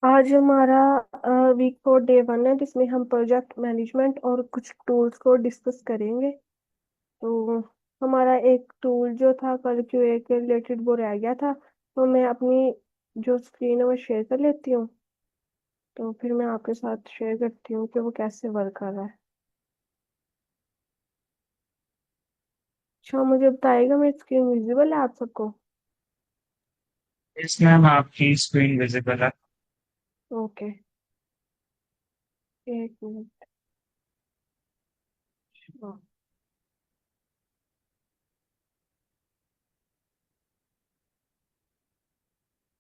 आज हमारा week 4 day 1 है जिसमें हम प्रोजेक्ट मैनेजमेंट और कुछ टूल्स को डिस्कस करेंगे। तो हमारा एक टूल जो था कल क्यूए के रिलेटेड वो रह गया था। तो मैं अपनी जो स्क्रीन है वो शेयर कर लेती हूँ। तो फिर मैं आपके साथ शेयर करती हूँ कि वो कैसे वर्क कर रहा है। अच्छा, मुझे बताइएगा मेरी स्क्रीन विजिबल है आप सबको? यस मैम, आपकी स्क्रीन विजिबल है। ओके, एक मिनट। हाँ,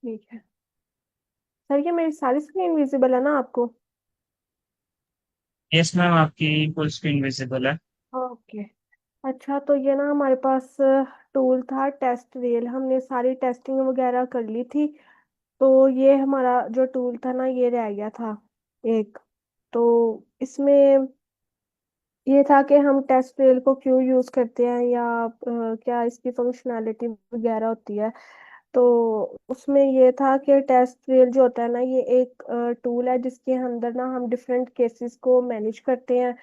ठीक है। सर, ये मेरी सारी स्क्रीन विजिबल है ना आपको? यस मैम, आपकी फुल स्क्रीन विजिबल है। ओके। अच्छा, तो ये ना हमारे पास टूल था टेस्ट रेल, हमने सारी टेस्टिंग वगैरह कर ली थी। तो ये हमारा जो टूल था ना ये रह गया था एक। तो इसमें ये था कि हम टेस्ट रेल को क्यों यूज करते हैं या क्या इसकी फंक्शनैलिटी वगैरह होती है। तो उसमें ये था कि टेस्ट रेल जो होता है ना ये एक टूल है जिसके अंदर ना हम डिफरेंट केसेस को मैनेज करते हैं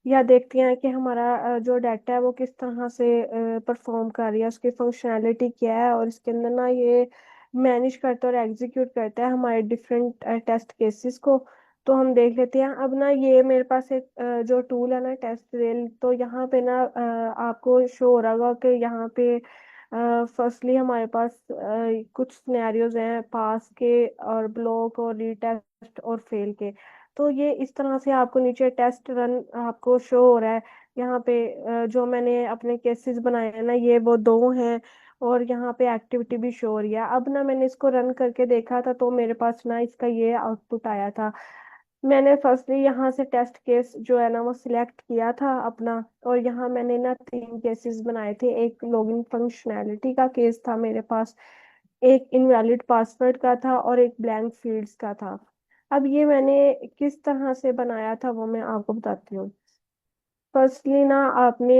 या देखते हैं कि हमारा जो डाटा है वो किस तरह से परफॉर्म कर रही है, उसकी फंक्शनैलिटी क्या है, और इसके अंदर ना ये मैनेज करता है और एग्जीक्यूट करता है हमारे डिफरेंट टेस्ट केसेस को। तो हम देख लेते हैं अब ना, ये मेरे पास एक जो टूल है ना टेस्ट रेल, तो यहाँ पे ना आपको शो हो रहा होगा कि यहाँ पे फर्स्टली हमारे पास कुछ सिनेरियोज हैं पास के और ब्लॉक और रीटेस्ट और फेल के। तो ये इस तरह से आपको नीचे टेस्ट रन आपको शो हो रहा है। यहाँ पे जो मैंने अपने केसेस बनाए हैं ना ये वो दो हैं, और यहाँ पे एक्टिविटी भी शो हो रही है। अब ना मैंने इसको रन करके देखा था तो मेरे पास ना इसका ये आउटपुट आया था। मैंने फर्स्टली यहाँ से टेस्ट केस जो है ना वो सिलेक्ट किया था अपना, और यहाँ मैंने ना तीन केसेस बनाए थे। एक लॉगिन फंक्शनैलिटी का केस था मेरे पास, एक इनवैलिड पासवर्ड का था, और एक ब्लैंक फील्ड्स का था। अब ये मैंने किस तरह से बनाया था वो मैं आपको बताती हूँ। फर्स्टली ना आपने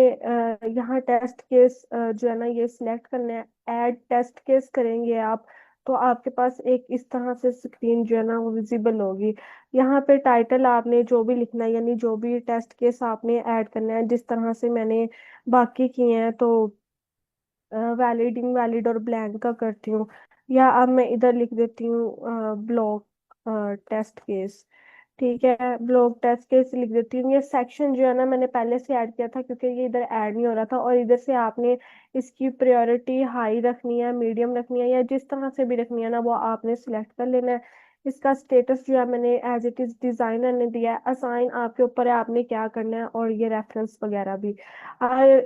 यहाँ टेस्ट केस जो है ना ये सिलेक्ट करना है। ऐड टेस्ट केस करेंगे आप, तो आपके पास एक इस तरह से स्क्रीन जो है ना वो विजिबल होगी। यहाँ पे टाइटल आपने जो भी लिखना है, यानी जो भी टेस्ट केस आपने ऐड करना है जिस तरह से मैंने बाकी किए हैं। तो वैलिड इनवैलिड और ब्लैंक का करती हूँ, या अब मैं इधर लिख देती हूँ ब्लॉक टेस्ट केस। ठीक है, ब्लॉक टेस्ट केस लिख देती हूँ। ये सेक्शन जो है ना मैंने पहले से ऐड किया था क्योंकि ये इधर ऐड नहीं हो रहा था, और इधर से आपने इसकी प्रायोरिटी हाई रखनी है, मीडियम रखनी है, या जिस तरह से भी रखनी है ना वो आपने सिलेक्ट कर लेना है। इसका स्टेटस जो है मैंने एज इट इज डिजाइनर ने दिया है, असाइन आपके ऊपर है आपने क्या करना है, और ये रेफरेंस वगैरह भी।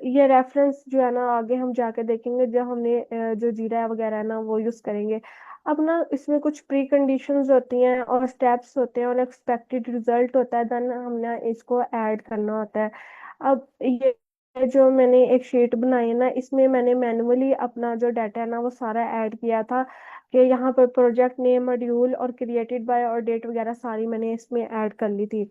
ये रेफरेंस जो है ना आगे हम जाके देखेंगे जब हमने जो जीरा वगैरह है ना वो यूज करेंगे। अब ना इसमें कुछ प्री कंडीशंस होती हैं और स्टेप्स होते हैं और एक्सपेक्टेड रिजल्ट होता है, देन हमने इसको ऐड करना होता है। अब ये जो मैंने एक शीट बनाई है ना इसमें मैंने मैन्युअली अपना जो डाटा है ना वो सारा ऐड किया था, कि यहाँ पर प्रोजेक्ट नेम, मॉड्यूल और क्रिएटेड बाय और डेट वगैरह सारी मैंने इसमें ऐड कर ली थी।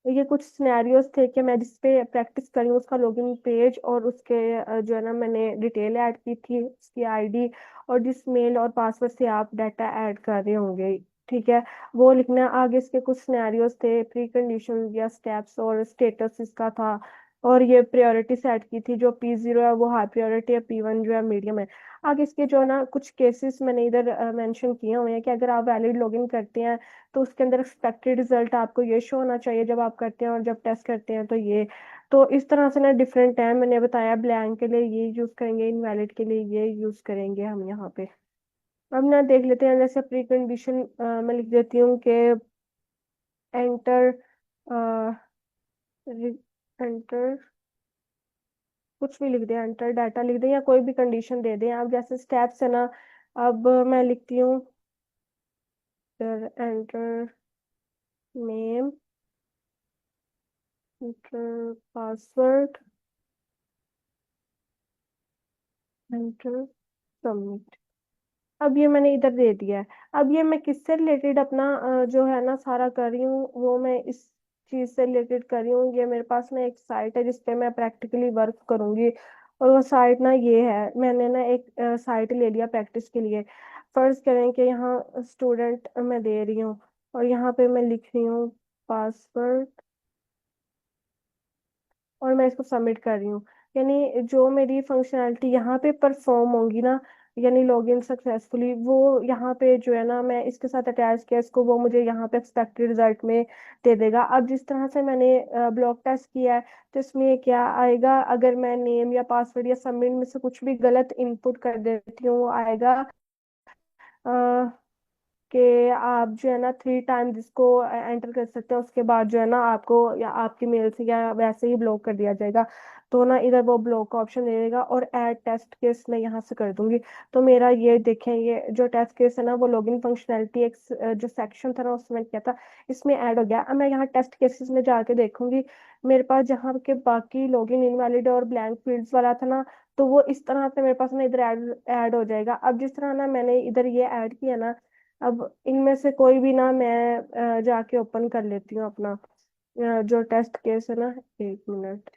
ये कुछ सिनेरियोज थे कि मैं जिस पे प्रैक्टिस करी हूँ उसका लॉगिन पेज, और उसके जो है ना मैंने डिटेल ऐड की थी, उसकी आईडी, और जिस मेल और पासवर्ड से आप डाटा ऐड कर रहे होंगे। ठीक है, वो लिखना है। आगे इसके कुछ सिनेरियोज थे, प्री कंडीशन या स्टेप्स, और स्टेटस इसका था। और ये प्रायोरिटी सेट की थी, जो P0 है वो हाई प्रायोरिटी है, P1 जो है मीडियम है। आगे इसके जो है ना कुछ केसेस मैंने इधर मेंशन किए हुए हैं कि अगर आप वैलिड लॉगिन करते हैं तो उसके अंदर एक्सपेक्टेड रिजल्ट आपको ये शो होना चाहिए जब आप करते हैं, और जब टेस्ट करते हैं तो ये। तो इस तरह से ना डिफरेंट है, मैंने बताया ब्लैंक के लिए ये यूज करेंगे, इनवैलिड के लिए ये यूज करेंगे हम यहाँ पे। अब ना देख लेते हैं, जैसे प्री कंडीशन मैं लिख देती हूँ कि एंटर एंटर कुछ भी लिख दें, एंटर डाटा लिख दें या कोई भी कंडीशन दे दें आप, जैसे स्टेप्स है ना। अब मैं लिखती हूँ enter name, enter password, enter submit. अब ये मैंने इधर दे दिया है। अब ये मैं किससे रिलेटेड अपना जो है ना सारा कर रही हूँ वो मैं इस चीज से रिलेटेड कर रही हूँ। ये मेरे पास ना एक साइट है जिसपे मैं प्रैक्टिकली वर्क करूंगी, और वो साइट ना ये है। मैंने ना एक साइट ले लिया प्रैक्टिस के लिए। फर्ज करें कि यहाँ स्टूडेंट मैं दे रही हूँ, और यहाँ पे मैं लिख रही हूँ पासवर्ड, और मैं इसको सबमिट कर रही हूँ। यानी जो मेरी फंक्शनैलिटी यहाँ पे परफॉर्म होंगी ना, यानी लॉगिन सक्सेसफुली, वो यहाँ पे जो है ना मैं इसके साथ अटैच किया इसको, वो मुझे यहाँ पे एक्सपेक्टेड रिजल्ट में दे देगा। अब जिस तरह से मैंने ब्लॉक टेस्ट किया है, तो इसमें क्या आएगा, अगर मैं नेम या पासवर्ड या सबमिट में से कुछ भी गलत इनपुट कर देती हूँ, वो आएगा कि आप जो है ना 3 टाइम जिसको एंटर कर सकते हैं, उसके बाद जो है ना आपको या आपकी मेल से या वैसे ही ब्लॉक कर दिया जाएगा। तो ना इधर वो ब्लॉक का ऑप्शन दे देगा, और ऐड टेस्ट केस मैं यहाँ से कर दूंगी। तो मेरा ये देखें, ये जो टेस्ट केस है ना, वो लॉगिन फंक्शनैलिटी एक जो सेक्शन था ना उसमें किया था, इसमें ऐड हो गया। अब मैं यहाँ टेस्ट केसेस में जाके देखूंगी, मेरे पास जहाँ के बाकी लॉगिन इनवैलिड और ब्लैंक फील्ड्स वाला था ना, तो वो इस तरह से मेरे पास ना इधर ऐड ऐड हो जाएगा। अब जिस तरह ना मैंने इधर ये ऐड किया ना, अब इनमें से कोई भी ना मैं जाके ओपन कर लेती हूँ अपना जो टेस्ट केस है ना। 1 मिनट।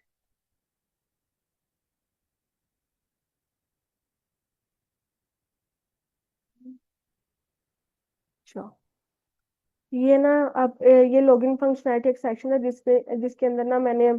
अच्छा, ये ना, अब ये लॉगिन फंक्शनैलिटी एक सेक्शन है जिसके अंदर ना मैंने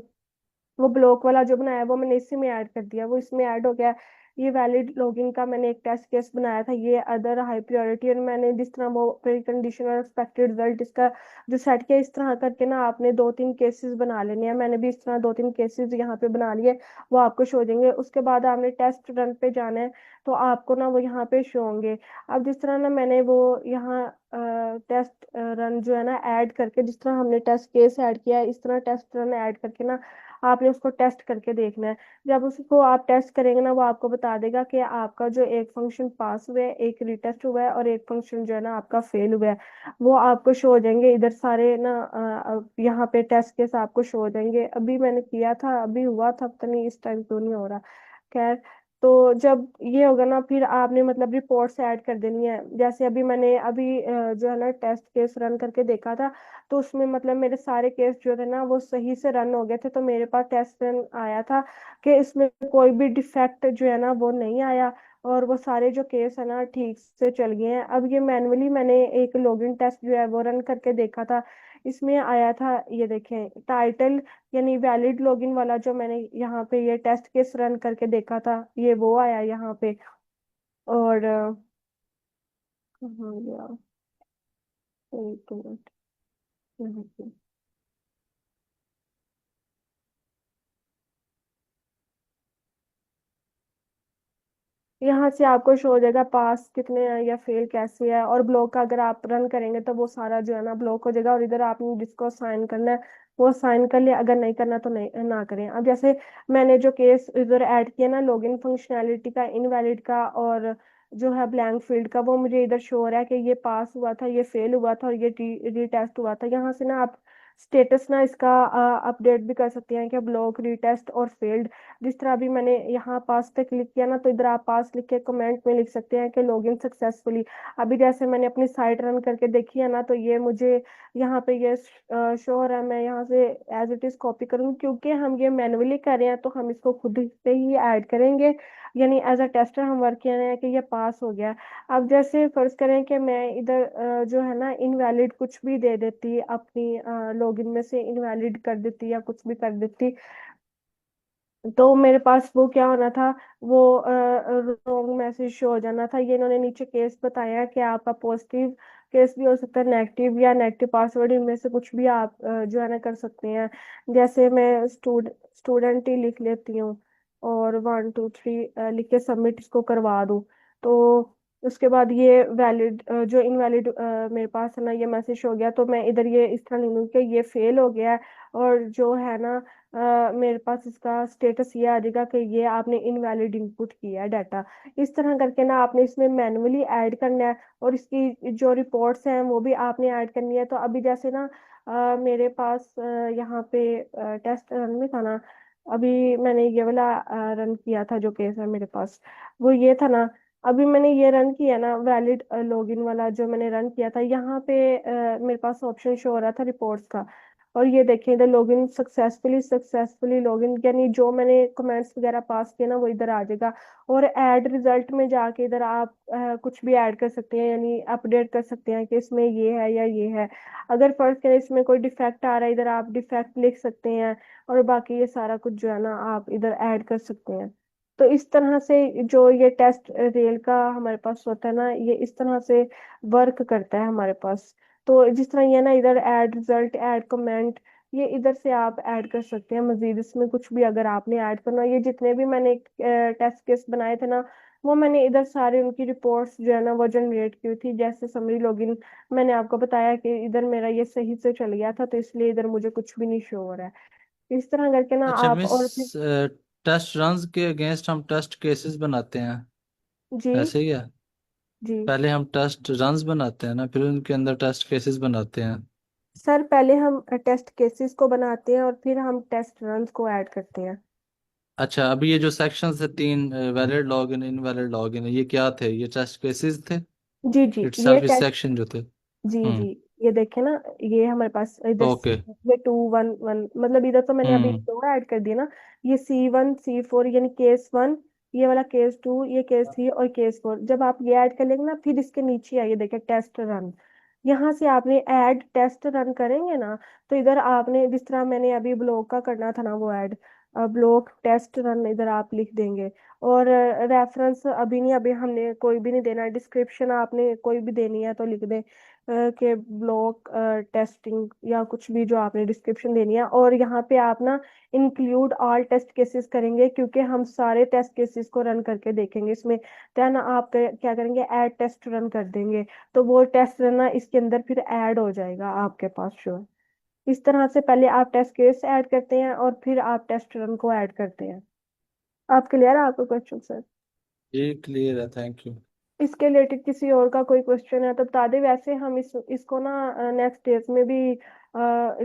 वो ब्लॉक वाला जो बनाया वो मैंने इसी में ऐड कर दिया, वो इसमें ऐड हो गया। ये वैलिड लॉगिन का मैंने एक टेस्ट केस बनाया था, ये अदर हाई प्रायोरिटी, और मैंने जिस तरह वो प्री कंडीशन और एक्सपेक्टेड रिजल्ट इसका जो सेट किया, इस तरह करके ना आपने 2-3 केसेस बना लेने हैं। मैंने भी इस तरह 2-3 केसेस यहाँ पे बना लिए, वो आपको शो देंगे। उसके बाद आपने टेस्ट रन पे जाना है, तो आपको ना वो यहाँ पे शो होंगे। अब जिस तरह ना मैंने वो यहाँ टेस्ट रन जो है ना ऐड करके, जिस तरह हमने टेस्ट केस ऐड किया है, इस तरह टेस्ट रन ऐड करके ना आपने उसको टेस्ट करके देखना है। जब उसको आप टेस्ट करेंगे ना, वो आपको बता देगा कि आपका जो एक फंक्शन पास हुआ है, एक रिटेस्ट हुआ है, और एक फंक्शन जो है ना आपका फेल हुआ है। वो आपको शो हो जाएंगे इधर सारे ना, यहाँ पे टेस्ट केस आपको शो हो जाएंगे। अभी मैंने किया था, अभी हुआ था, पता नहीं इस टाइम क्यों नहीं हो रहा। खैर, तो जब ये होगा ना, फिर आपने मतलब रिपोर्ट्स ऐड कर देनी है। जैसे अभी मैंने अभी जो है ना टेस्ट केस रन करके देखा था, तो उसमें मतलब मेरे सारे केस जो थे ना वो सही से रन हो गए थे। तो मेरे पास टेस्ट रन आया था कि इसमें कोई भी डिफेक्ट जो है ना वो नहीं आया, और वो सारे जो केस है ना ठीक से चल गए हैं। अब ये मैनुअली मैंने एक लॉगिन टेस्ट जो है वो रन करके देखा था, इसमें आया था, ये देखें टाइटल, यानी वैलिड लॉगिन वाला जो मैंने यहाँ पे ये टेस्ट केस रन करके देखा था, ये वो आया यहाँ पे। और कहाँ गया, एक मिनट, यहाँ पे। यहाँ से आपको शो हो जाएगा पास कितने हैं या फेल कैसे है, और ब्लॉक का अगर आप रन करेंगे तो वो सारा जो है ना ब्लॉक हो जाएगा। और इधर आपने जिसको साइन करना है वो साइन कर लिया, अगर नहीं करना तो नहीं ना करें। अब जैसे मैंने जो केस इधर ऐड किया ना लॉगिन फंक्शनैलिटी का, इनवैलिड का, और जो है ब्लैंक फील्ड का, वो मुझे इधर शो हो रहा है कि ये पास हुआ था, ये फेल हुआ था, और ये रीटेस्ट हुआ था। यहाँ से ना आप स्टेटस ना इसका अपडेट भी कर सकते हैं कि ब्लॉक, रीटेस्ट और फेल्ड। जिस तरह अभी मैंने यहाँ पास पे क्लिक किया ना, तो इधर आप पास लिख के कमेंट में लिख सकते हैं कि लॉगिन सक्सेसफुली। अभी जैसे मैंने अपनी साइट रन करके देखी है ना, तो ये मुझे यहाँ पे ये शो हो रहा है। मैं यहाँ से एज इट इज कॉपी करूंगी, क्योंकि हम ये मैनुअली कर रहे हैं तो हम इसको खुद से ही ऐड करेंगे। यानी एज अ टेस्टर हम वर्क कर रहे हैं कि ये पास हो गया। अब जैसे फर्ज करें कि मैं इधर जो है ना इनवैलिड कुछ भी दे देती, अपनी लॉगिन में से इनवैलिड कर देती या कुछ भी कर देती, तो मेरे पास वो क्या होना था, वो रॉन्ग मैसेज शो हो जाना था। ये इन्होंने नीचे केस बताया कि आपका पॉजिटिव केस भी हो सकता है, नेगेटिव या नेगेटिव पासवर्ड, इनमें से कुछ भी आप जो है ना कर सकते हैं। जैसे मैं स्टूडेंट ही लिख लेती हूँ, और 1 2 3 लिख के सबमिट इसको करवा दूँ। तो उसके बाद ये वैलिड जो इनवैलिड मेरे पास है ना ये मैसेज हो गया, तो मैं इधर ये इस तरह लिखूँ कि ये फेल हो गया है। और जो है ना मेरे पास इसका स्टेटस ये आ जाएगा कि ये आपने इनवैलिड इनपुट किया है डाटा। इस तरह करके ना आपने इसमें मैनुअली ऐड करना है, और इसकी जो रिपोर्ट्स हैं वो भी आपने ऐड करनी है। तो अभी जैसे ना मेरे पास यहाँ पे टेस्ट रन में था ना, अभी मैंने ये वाला रन किया था जो केस है मेरे पास, वो ये था ना। अभी मैंने ये रन किया ना वैलिड लॉगिन वाला जो मैंने रन किया था, यहाँ पे मेरे पास ऑप्शन शो हो रहा था रिपोर्ट्स का। और ये देखें इधर लॉगिन सक्सेसफुली सक्सेसफुली लॉगिन, यानी जो मैंने कमेंट्स वगैरह पास किए ना वो इधर आ जाएगा। और ऐड रिजल्ट में जाके इधर आप कुछ भी ऐड कर सकते हैं, यानी अपडेट कर सकते हैं कि इसमें ये है या ये है। अगर फर्ज करें इसमें कोई डिफेक्ट आ रहा है, इधर आप डिफेक्ट लिख सकते हैं। और बाकी ये सारा कुछ जो है ना आप इधर ऐड कर सकते हैं। तो इस तरह से जो ये टेस्ट रेल का हमारे पास होता है ना, ये इस तरह से वर्क करता है हमारे पास। तो जिस तरह ये ना इधर ऐड रिजल्ट, ऐड कमेंट, ये इधर से आप ऐड कर सकते हैं मजीद। इसमें कुछ भी अगर आपने ऐड करना, ये जितने भी मैंने टेस्ट केस बनाए थे ना, वो मैंने इधर सारे उनकी रिपोर्ट्स जो है ना वो जनरेट की हुई थी। जैसे समरी लॉगिन मैंने आपको बताया कि इधर मेरा ये सही से चल गया था, तो इसलिए इधर मुझे कुछ भी नहीं शो हो रहा है। इस तरह करके ना अच्छा आप मिस, और फिर। टेस्ट रन्स के अगेंस्ट हम टेस्ट केसेस बनाते हैं, जी। ऐसे ही है? जी पहले हम टेस्ट रन्स बनाते हैं ना, फिर उनके अंदर टेस्ट केसेस बनाते हैं। सर, पहले हम टेस्ट केसेस को बनाते हैं और फिर हम टेस्ट रन्स को ऐड करते हैं। अच्छा, अभी ये जो सेक्शन है तीन, वैलिड लॉगिन, इनवैलिड लॉगिन, ये क्या थे? ये टेस्ट केसेस थे जी जी। ये इटसेल्फ, इस टेस्ट। सेक्शन जो थे? जी जी। हम्म। ये देखे ना, ये हमारे पास इधर ओके। ये 2 1 1, मतलब इधर तो मैंने अभी हम्म। दो ऐड कर दिया ना। ये C1 C4, यानी केस 1, ये वाला केस 2, ये केस 3 और केस 4। जब आप ये ऐड कर लेंगे ना, फिर इसके नीचे आइए, देखिए टेस्ट रन। यहाँ से आपने ऐड टेस्ट रन करेंगे ना, तो इधर आपने जिस तरह मैंने अभी ब्लॉक का करना था ना वो ऐड, ब्लॉक टेस्ट रन इधर आप लिख देंगे। और रेफरेंस अभी नहीं, अभी हमने कोई भी नहीं देना। डिस्क्रिप्शन आपने कोई भी देनी है तो लिख दें के ब्लॉक टेस्टिंग या कुछ भी जो आपने डिस्क्रिप्शन देनी है। और यहाँ पे आप ना इंक्लूड ऑल टेस्ट केसेस करेंगे, क्योंकि हम सारे टेस्ट केसेस को रन करके देखेंगे इसमें। देन आप क्या करेंगे, ऐड टेस्ट रन कर देंगे। तो वो टेस्ट रन ना इसके अंदर फिर ऐड हो जाएगा आपके पास शो। इस तरह से पहले आप टेस्ट केस ऐड करते हैं और फिर आप टेस्ट रन को ऐड करते हैं। आप क्लियर है आपका क्वेश्चन सर? ये क्लियर है, थैंक यू। इसके रिलेटेड किसी और का कोई क्वेश्चन है तो बता दे। वैसे हम इसको ना नेक्स्ट डेज में भी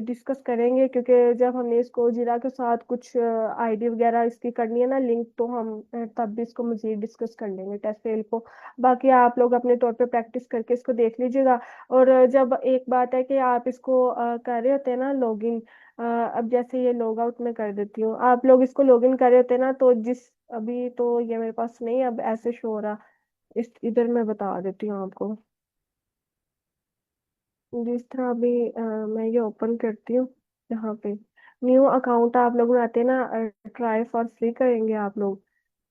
डिस्कस करेंगे, क्योंकि जब हमने इसको जीरा के साथ कुछ आईडी वगैरह इसकी करनी है ना लिंक, तो हम तब भी इसको मजीद डिस्कस कर लेंगे टेस्ट फेल को। बाकी आप लोग अपने तौर पे प्रैक्टिस करके इसको देख लीजिएगा। और जब एक बात है कि आप इसको कर रहे होते हैं ना लॉगिन, अब जैसे ये लॉग आउट में कर देती हूँ, आप लोग इसको लॉगिन कर रहे होते हैं ना, तो जिस अभी तो ये मेरे पास नहीं, अब ऐसे शो हो रहा। इस इधर मैं बता देती हूँ आपको। जिस तरह अभी मैं ये ओपन करती हूँ, यहाँ पे न्यू अकाउंट आप लोग बनाते हैं ना, ट्राई फॉर फ्री करेंगे आप लोग।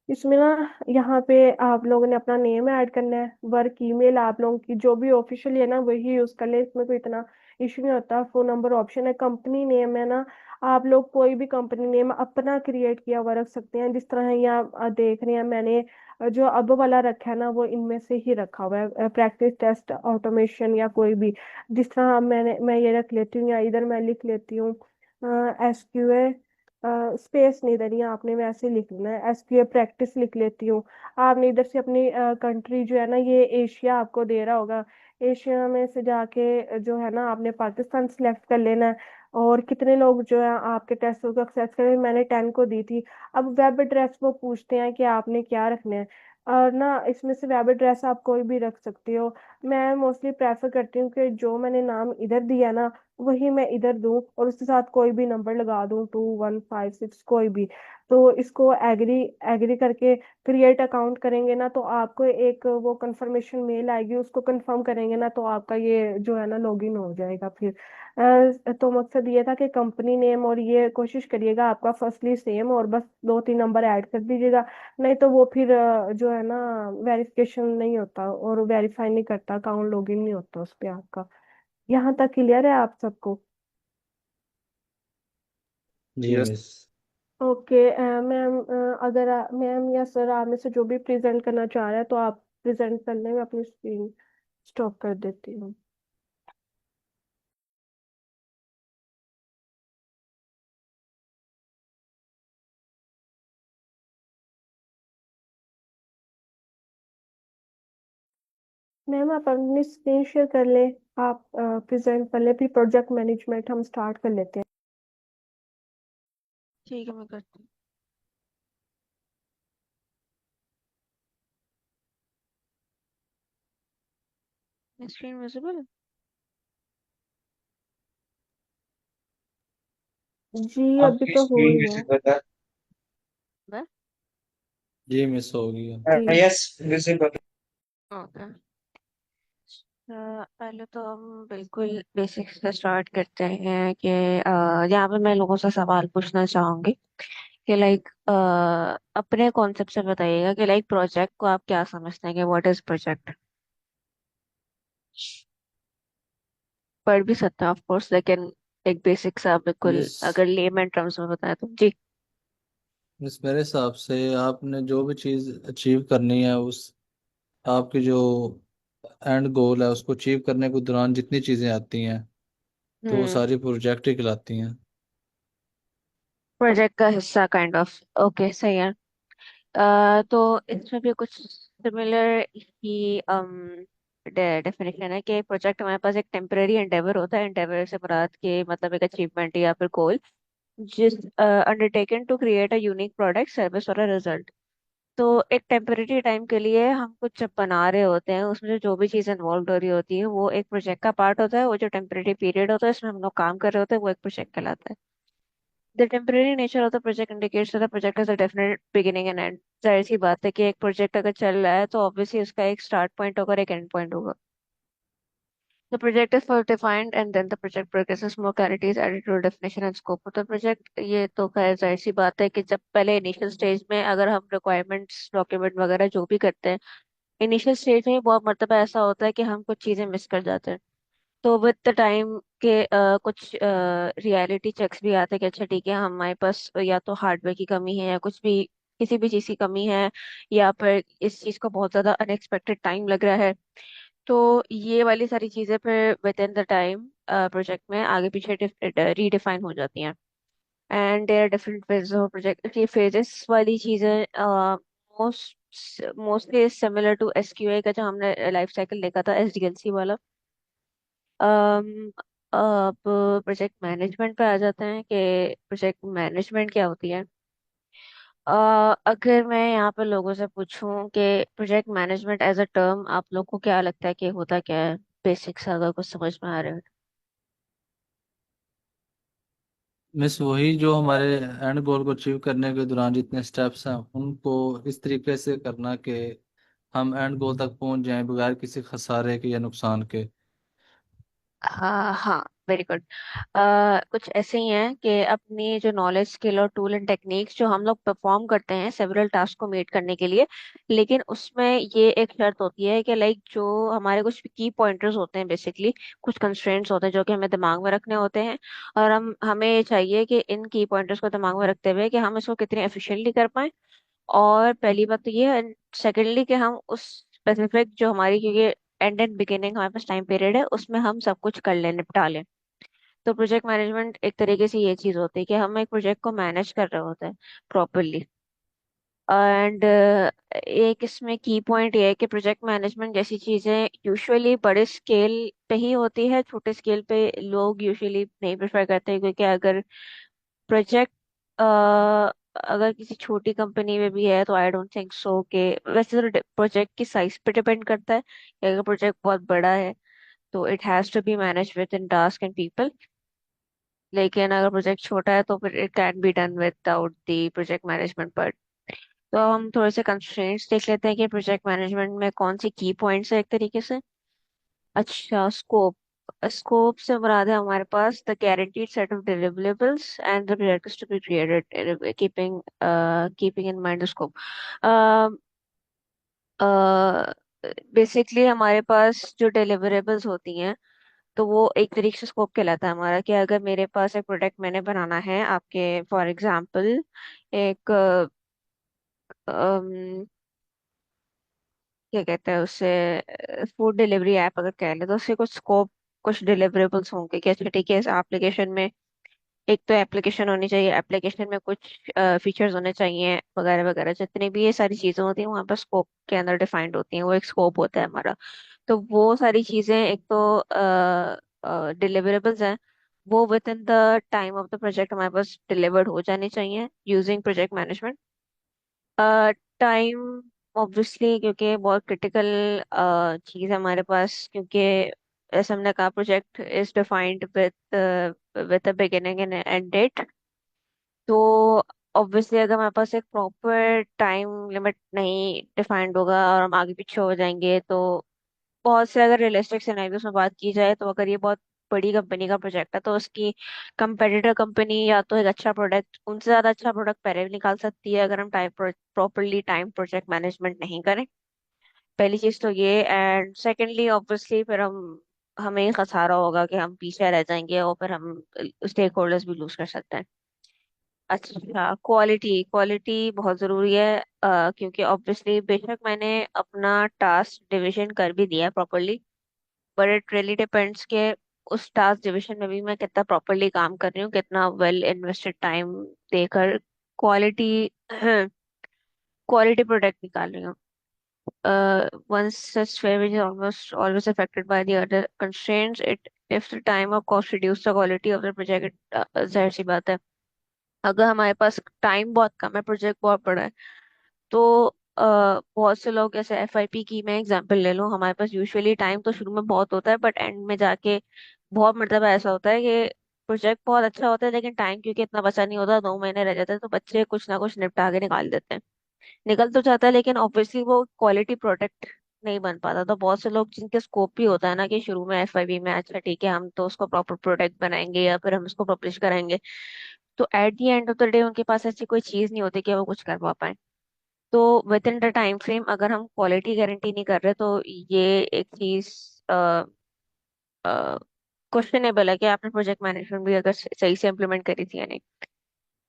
इसमें ना यहाँ पे आप लोगों ने अपना नेम ऐड करना है। वर्क ईमेल आप लोगों की जो भी ऑफिशियल है ना वही यूज कर ले, इसमें कोई इतना इशू नहीं होता। फोन नंबर ऑप्शन है। कंपनी नेम है ना, आप लोग कोई भी कंपनी नेम अपना क्रिएट किया हुआ रख सकते हैं। जिस तरह यहाँ देख रहे हैं मैंने जो अब वाला रखा है ना वो इनमें से ही रखा हुआ है, प्रैक्टिस टेस्ट ऑटोमेशन या कोई भी। जिस तरह मैं ये रख लेती हूँ, या इधर मैं लिख लेती हूँ SQA, स्पेस नहीं देनी है आपने, वैसे लिख लेना है SQA प्रैक्टिस लिख लेती हूँ। आपने इधर से अपनी कंट्री जो है ना, ये एशिया आपको दे रहा होगा। एशिया में से जाके जो है ना आपने पाकिस्तान सिलेक्ट कर लेना है। और कितने लोग जो है आपके टेस्ट को एक्सेस करें, मैंने 10 को दी थी। अब वेब एड्रेस वो पूछते हैं कि आपने क्या रखना है। और ना इसमें से वेब एड्रेस आप कोई भी रख सकते हो। मैं मोस्टली प्रेफर करती हूँ कि जो मैंने नाम इधर दिया ना वही मैं इधर दूं, और उसके साथ कोई भी नंबर लगा दूं, 2156 कोई भी। तो इसको एग्री एग्री करके क्रिएट अकाउंट करेंगे ना, तो आपको एक वो कंफर्मेशन मेल आएगी, उसको कंफर्म करेंगे ना तो आपका ये जो है ना लॉगिन हो जाएगा फिर। तो मकसद ये था कि कंपनी नेम और ये कोशिश करिएगा आपका फर्स्टली सेम, और बस 2 3 नंबर ऐड कर दीजिएगा। नहीं तो वो फिर जो है ना वेरिफिकेशन नहीं होता और वेरीफाई नहीं करता, अकाउंट लॉगिन नहीं होता उस पे आपका। यहाँ तक क्लियर है आप सबको? जी मिस। ओके मैम, अगर मैम या सर आप में से जो भी प्रेजेंट करना चाह रहा है तो आप प्रेजेंट करने में अपनी स्क्रीन स्टॉप कर देती हूँ। मैम आप अपनी स्क्रीन शेयर कर लें, आप प्रेजेंट कर लें, फिर प्रोजेक्ट मैनेजमेंट हम स्टार्ट कर लेते हैं। ठीक है, मैं करती हूँ। Screen visible? जी अभी आपकी तो हो स्क्रीन रही है। विजिबल मैं जी मिस हो गई है। है। जी। Yes, visible. ओके। पहले तो हम बिल्कुल बेसिक्स से स्टार्ट करते हैं कि यहाँ पे मैं लोगों से सवाल पूछना चाहूंगी कि लाइक अपने कॉन्सेप्ट से बताइएगा कि लाइक प्रोजेक्ट को आप क्या समझते हैं कि व्हाट इज प्रोजेक्ट। पढ़ भी सकते हैं ऑफ कोर्स, लेकिन एक बेसिक सा बिल्कुल मिस अगर लेमन टर्म्स में बताया तो जी। मिस मेरे हिसाब से आपने जो भी चीज़ अचीव करनी है, उस आपकी जो एंड गोल है उसको अचीव करने के दौरान जितनी चीज़ें आती हैं तो वो हम्म। सारी प्रोजेक्ट ही कहलाती हैं। प्रोजेक्ट का हिस्सा काइंड ऑफ। ओके सही है। तो इसमें भी कुछ सिमिलर ही डेफिनेशन है कि प्रोजेक्ट हमारे पास एक टेम्पररी एंडेवर होता है। एंडेवर से मुराद के मतलब एक अचीवमेंट या फिर गोल जिस undertaken to create a unique product service और अ रिजल्ट। तो एक टेम्पररी टाइम के लिए हम कुछ जब बना रहे होते हैं उसमें जो भी चीज़ इन्वॉल्व हो रही होती है वो एक प्रोजेक्ट का पार्ट होता है। वो जो टेम्पररी पीरियड होता है इसमें हम लोग काम कर रहे होते हैं वो एक प्रोजेक्ट कहलाता है। The temporary nature of the project indicates that the project has a definite beginning and end। जाहिर सी बात है कि एक प्रोजेक्ट अगर चल रहा है तो ऑब्वियसली उसका एक स्टार्ट पॉइंट होगा और एक एंड पॉइंट होगा। The project is first defined and then the project progresses, more clarity is added to the definition and scope of the project। ये तो खैर जाहिर सी बात है कि जब पहले इनिशियल स्टेज में अगर हम रिक्वायरमेंट्स डॉक्यूमेंट वगैरह जो भी करते हैं इनिशियल स्टेज में बहुत मरतबा ऐसा होता है कि हम कुछ चीज़ें मिस कर जाते हैं। तो विद द टाइम के कुछ रियलिटी चेक्स भी आते हैं कि अच्छा ठीक है हमारे पास या तो हार्डवेयर की कमी है या कुछ भी किसी भी चीज़ की कमी है या फिर इस चीज़ को बहुत ज़्यादा अनएक्सपेक्टेड टाइम लग रहा है। तो ये वाली सारी चीज़ें फिर within the time project में आगे पीछे रीडिफाइन हो जाती हैं। And there are different phases of project. ये फेजेस वाली चीज़ें मोस्टली सिमिलर टू एसक्यूए का जो हमने लाइफ साइकिल देखा था एसडीएलसी वाला। अम, अब प्रोजेक्ट मैनेजमेंट पे आ जाते हैं कि प्रोजेक्ट मैनेजमेंट क्या होती है। अगर मैं यहाँ पे लोगों से पूछूं कि project management as a term आप लोग को क्या लगता है कि होता क्या है, बेसिक्स अगर कुछ समझ में आ रहे हो। मिस वही जो हमारे एंड गोल को अचीव करने के दौरान जितने स्टेप्स हैं उनको इस तरीके से करना कि हम एंड गोल तक पहुंच जाएं बगैर किसी खसारे के या नुकसान के। हाँ हाँ, वेरी गुड। कुछ ऐसे ही हैं कि अपनी जो नॉलेज स्किल और टूल एंड टेक्निक्स जो हम लोग परफॉर्म करते हैं सेवरल टास्क को मीट करने के लिए, लेकिन उसमें ये एक शर्त होती है कि लाइक जो हमारे कुछ की पॉइंटर्स होते हैं बेसिकली कुछ कंस्ट्रेंट्स होते हैं जो कि हमें दिमाग में रखने होते हैं। और हमें ये चाहिए कि इन की पॉइंटर्स को दिमाग में रखते हुए कि हम इसको कितनी एफिशिएंटली कर पाएं। और पहली बात तो ये है, सेकेंडली कि हम उस स्पेसिफिक जो हमारी क्योंकि एंड एंड बिगिनिंग हमारे पास टाइम पीरियड है उसमें हम सब कुछ कर लें निपटा लें। तो प्रोजेक्ट मैनेजमेंट एक तरीके से ये चीज होती है कि हम एक प्रोजेक्ट को मैनेज कर रहे होते हैं प्रॉपरली। एंड एक इसमें की पॉइंट ये है कि प्रोजेक्ट मैनेजमेंट जैसी चीजें यूजुअली बड़े स्केल पे ही होती है। छोटे स्केल पे लोग यूजुअली नहीं प्रेफर करते क्योंकि अगर प्रोजेक्ट अगर किसी छोटी कंपनी में भी है तो आई डोंट थिंक सो के वैसे तो प्रोजेक्ट की साइज पे डिपेंड करता है कि अगर प्रोजेक्ट बहुत बड़ा है तो it has to be manage within task and people. लेकिन अगर प्रोजेक्ट छोटा है तो फिर it can be done without the project management part. तो अब हम थोड़े से कंस्ट्रेंट्स देख लेते हैं कि प्रोजेक्ट मैनेजमेंट में कौन सी की पॉइंट्स है एक तरीके से। अच्छा, स्कोप। स्कोप से मुराद है हमारे पास the guaranteed set of deliverables and the project is to be created keeping in mind the scope। Basically हमारे पास जो डिलीवरेबल्स होती हैं तो वो एक तरीके से स्कोप कहलाता है हमारा कि अगर मेरे पास एक प्रोडक्ट मैंने बनाना है आपके फॉर एग्जांपल एक क्या कहते हैं उसे फूड डिलीवरी ऐप अगर कह ले तो उससे कुछ स्कोप कुछ डिलीवरेबल्स होंगे कि अच्छा ठीक है इस एप्लीकेशन में एक तो एप्लीकेशन होनी चाहिए, एप्लीकेशन में कुछ फीचर्स होने चाहिए वगैरह वगैरह जितनी भी ये सारी चीजें होती हैं वहाँ पर स्कोप के अंदर डिफाइंड होती हैं। वो एक स्कोप होता है हमारा। तो वो सारी चीजें एक तो डिलीवरेबल्स हैं वो with in the time of the project हमारे पास डिलीवर्ड हो जानी चाहिए using project management. Time obviously क्योंकि बहुत क्रिटिकल चीज़ है हमारे पास क्योंकि ऐसे हमने कहा project is defined with a beginning and end date. तो ऑब्वियसली अगर हमारे पास एक प्रॉपर टाइम लिमिट नहीं डिफाइंड होगा और हम आगे पीछे हो जाएंगे, तो बहुत से अगर रियलिस्टिक सिनेरियोस में बात की जाए, तो अगर ये बहुत बड़ी कंपनी का प्रोजेक्ट है तो उसकी कंपेटिटर कंपनी या तो एक अच्छा प्रोडक्ट, उनसे ज़्यादा अच्छा प्रोडक्ट पहले भी निकाल सकती है अगर हम time properly time project management नहीं करें। पहली चीज़ तो ये, एंड सेकेंडली ऑब्वियसली फिर हमें खसारा होगा कि हम पीछे रह जाएंगे और फिर हम स्टेक होल्डर्स भी लूज कर सकते हैं। अच्छा, क्वालिटी क्वालिटी बहुत ज़रूरी है, क्योंकि ऑब्वियसली बेशक मैंने अपना टास्क डिवीजन कर भी दिया है properly, but it really depends के उस टास्क डिवीजन में भी मैं कितना प्रॉपरली काम कर रही हूँ, कितना वेल इन्वेस्टेड टाइम देकर क्वालिटी क्वालिटी प्रोडक्ट निकाल रही हूँ। One such favor is almost always affected by the other constraints. If the time or cost reduce the quality of the project, जाहिर सी बात है, अगर हमारे पास टाइम बहुत कम है, प्रोजेक्ट बहुत बड़ा है, तो बहुत से लोग, जैसे FIP की मैं एग्जांपल ले लूँ, हमारे पास यूजुअली टाइम तो शुरू में बहुत होता है, बट एंड में जाके बहुत मतलब ऐसा होता है कि प्रोजेक्ट बहुत अच्छा होता है लेकिन टाइम क्योंकि इतना बचा नहीं होता, 2 महीने रह जाते हैं, तो बच्चे कुछ ना कुछ निपटा के निकाल देते हैं। निकल तो जाता है लेकिन ऑब्वियसली वो क्वालिटी प्रोडक्ट नहीं बन पाता। तो बहुत से लोग जिनके स्कोप भी होता है ना कि शुरू में FIP में अच्छा ठीक है हम तो उसको प्रॉपर प्रोडक्ट बनाएंगे या फिर हम उसको पब्लिश कराएंगे, तो at the end of the day उनके पास ऐसी कोई चीज नहीं होती कि वो कुछ करवा पाए। तो with in the time frame अगर हम क्वालिटी गारंटी नहीं कर रहे, तो ये एक चीज क्वेश्चनेबल है कि आपने प्रोजेक्ट मैनेजमेंट भी अगर सही से इम्प्लीमेंट करी थी या नहीं।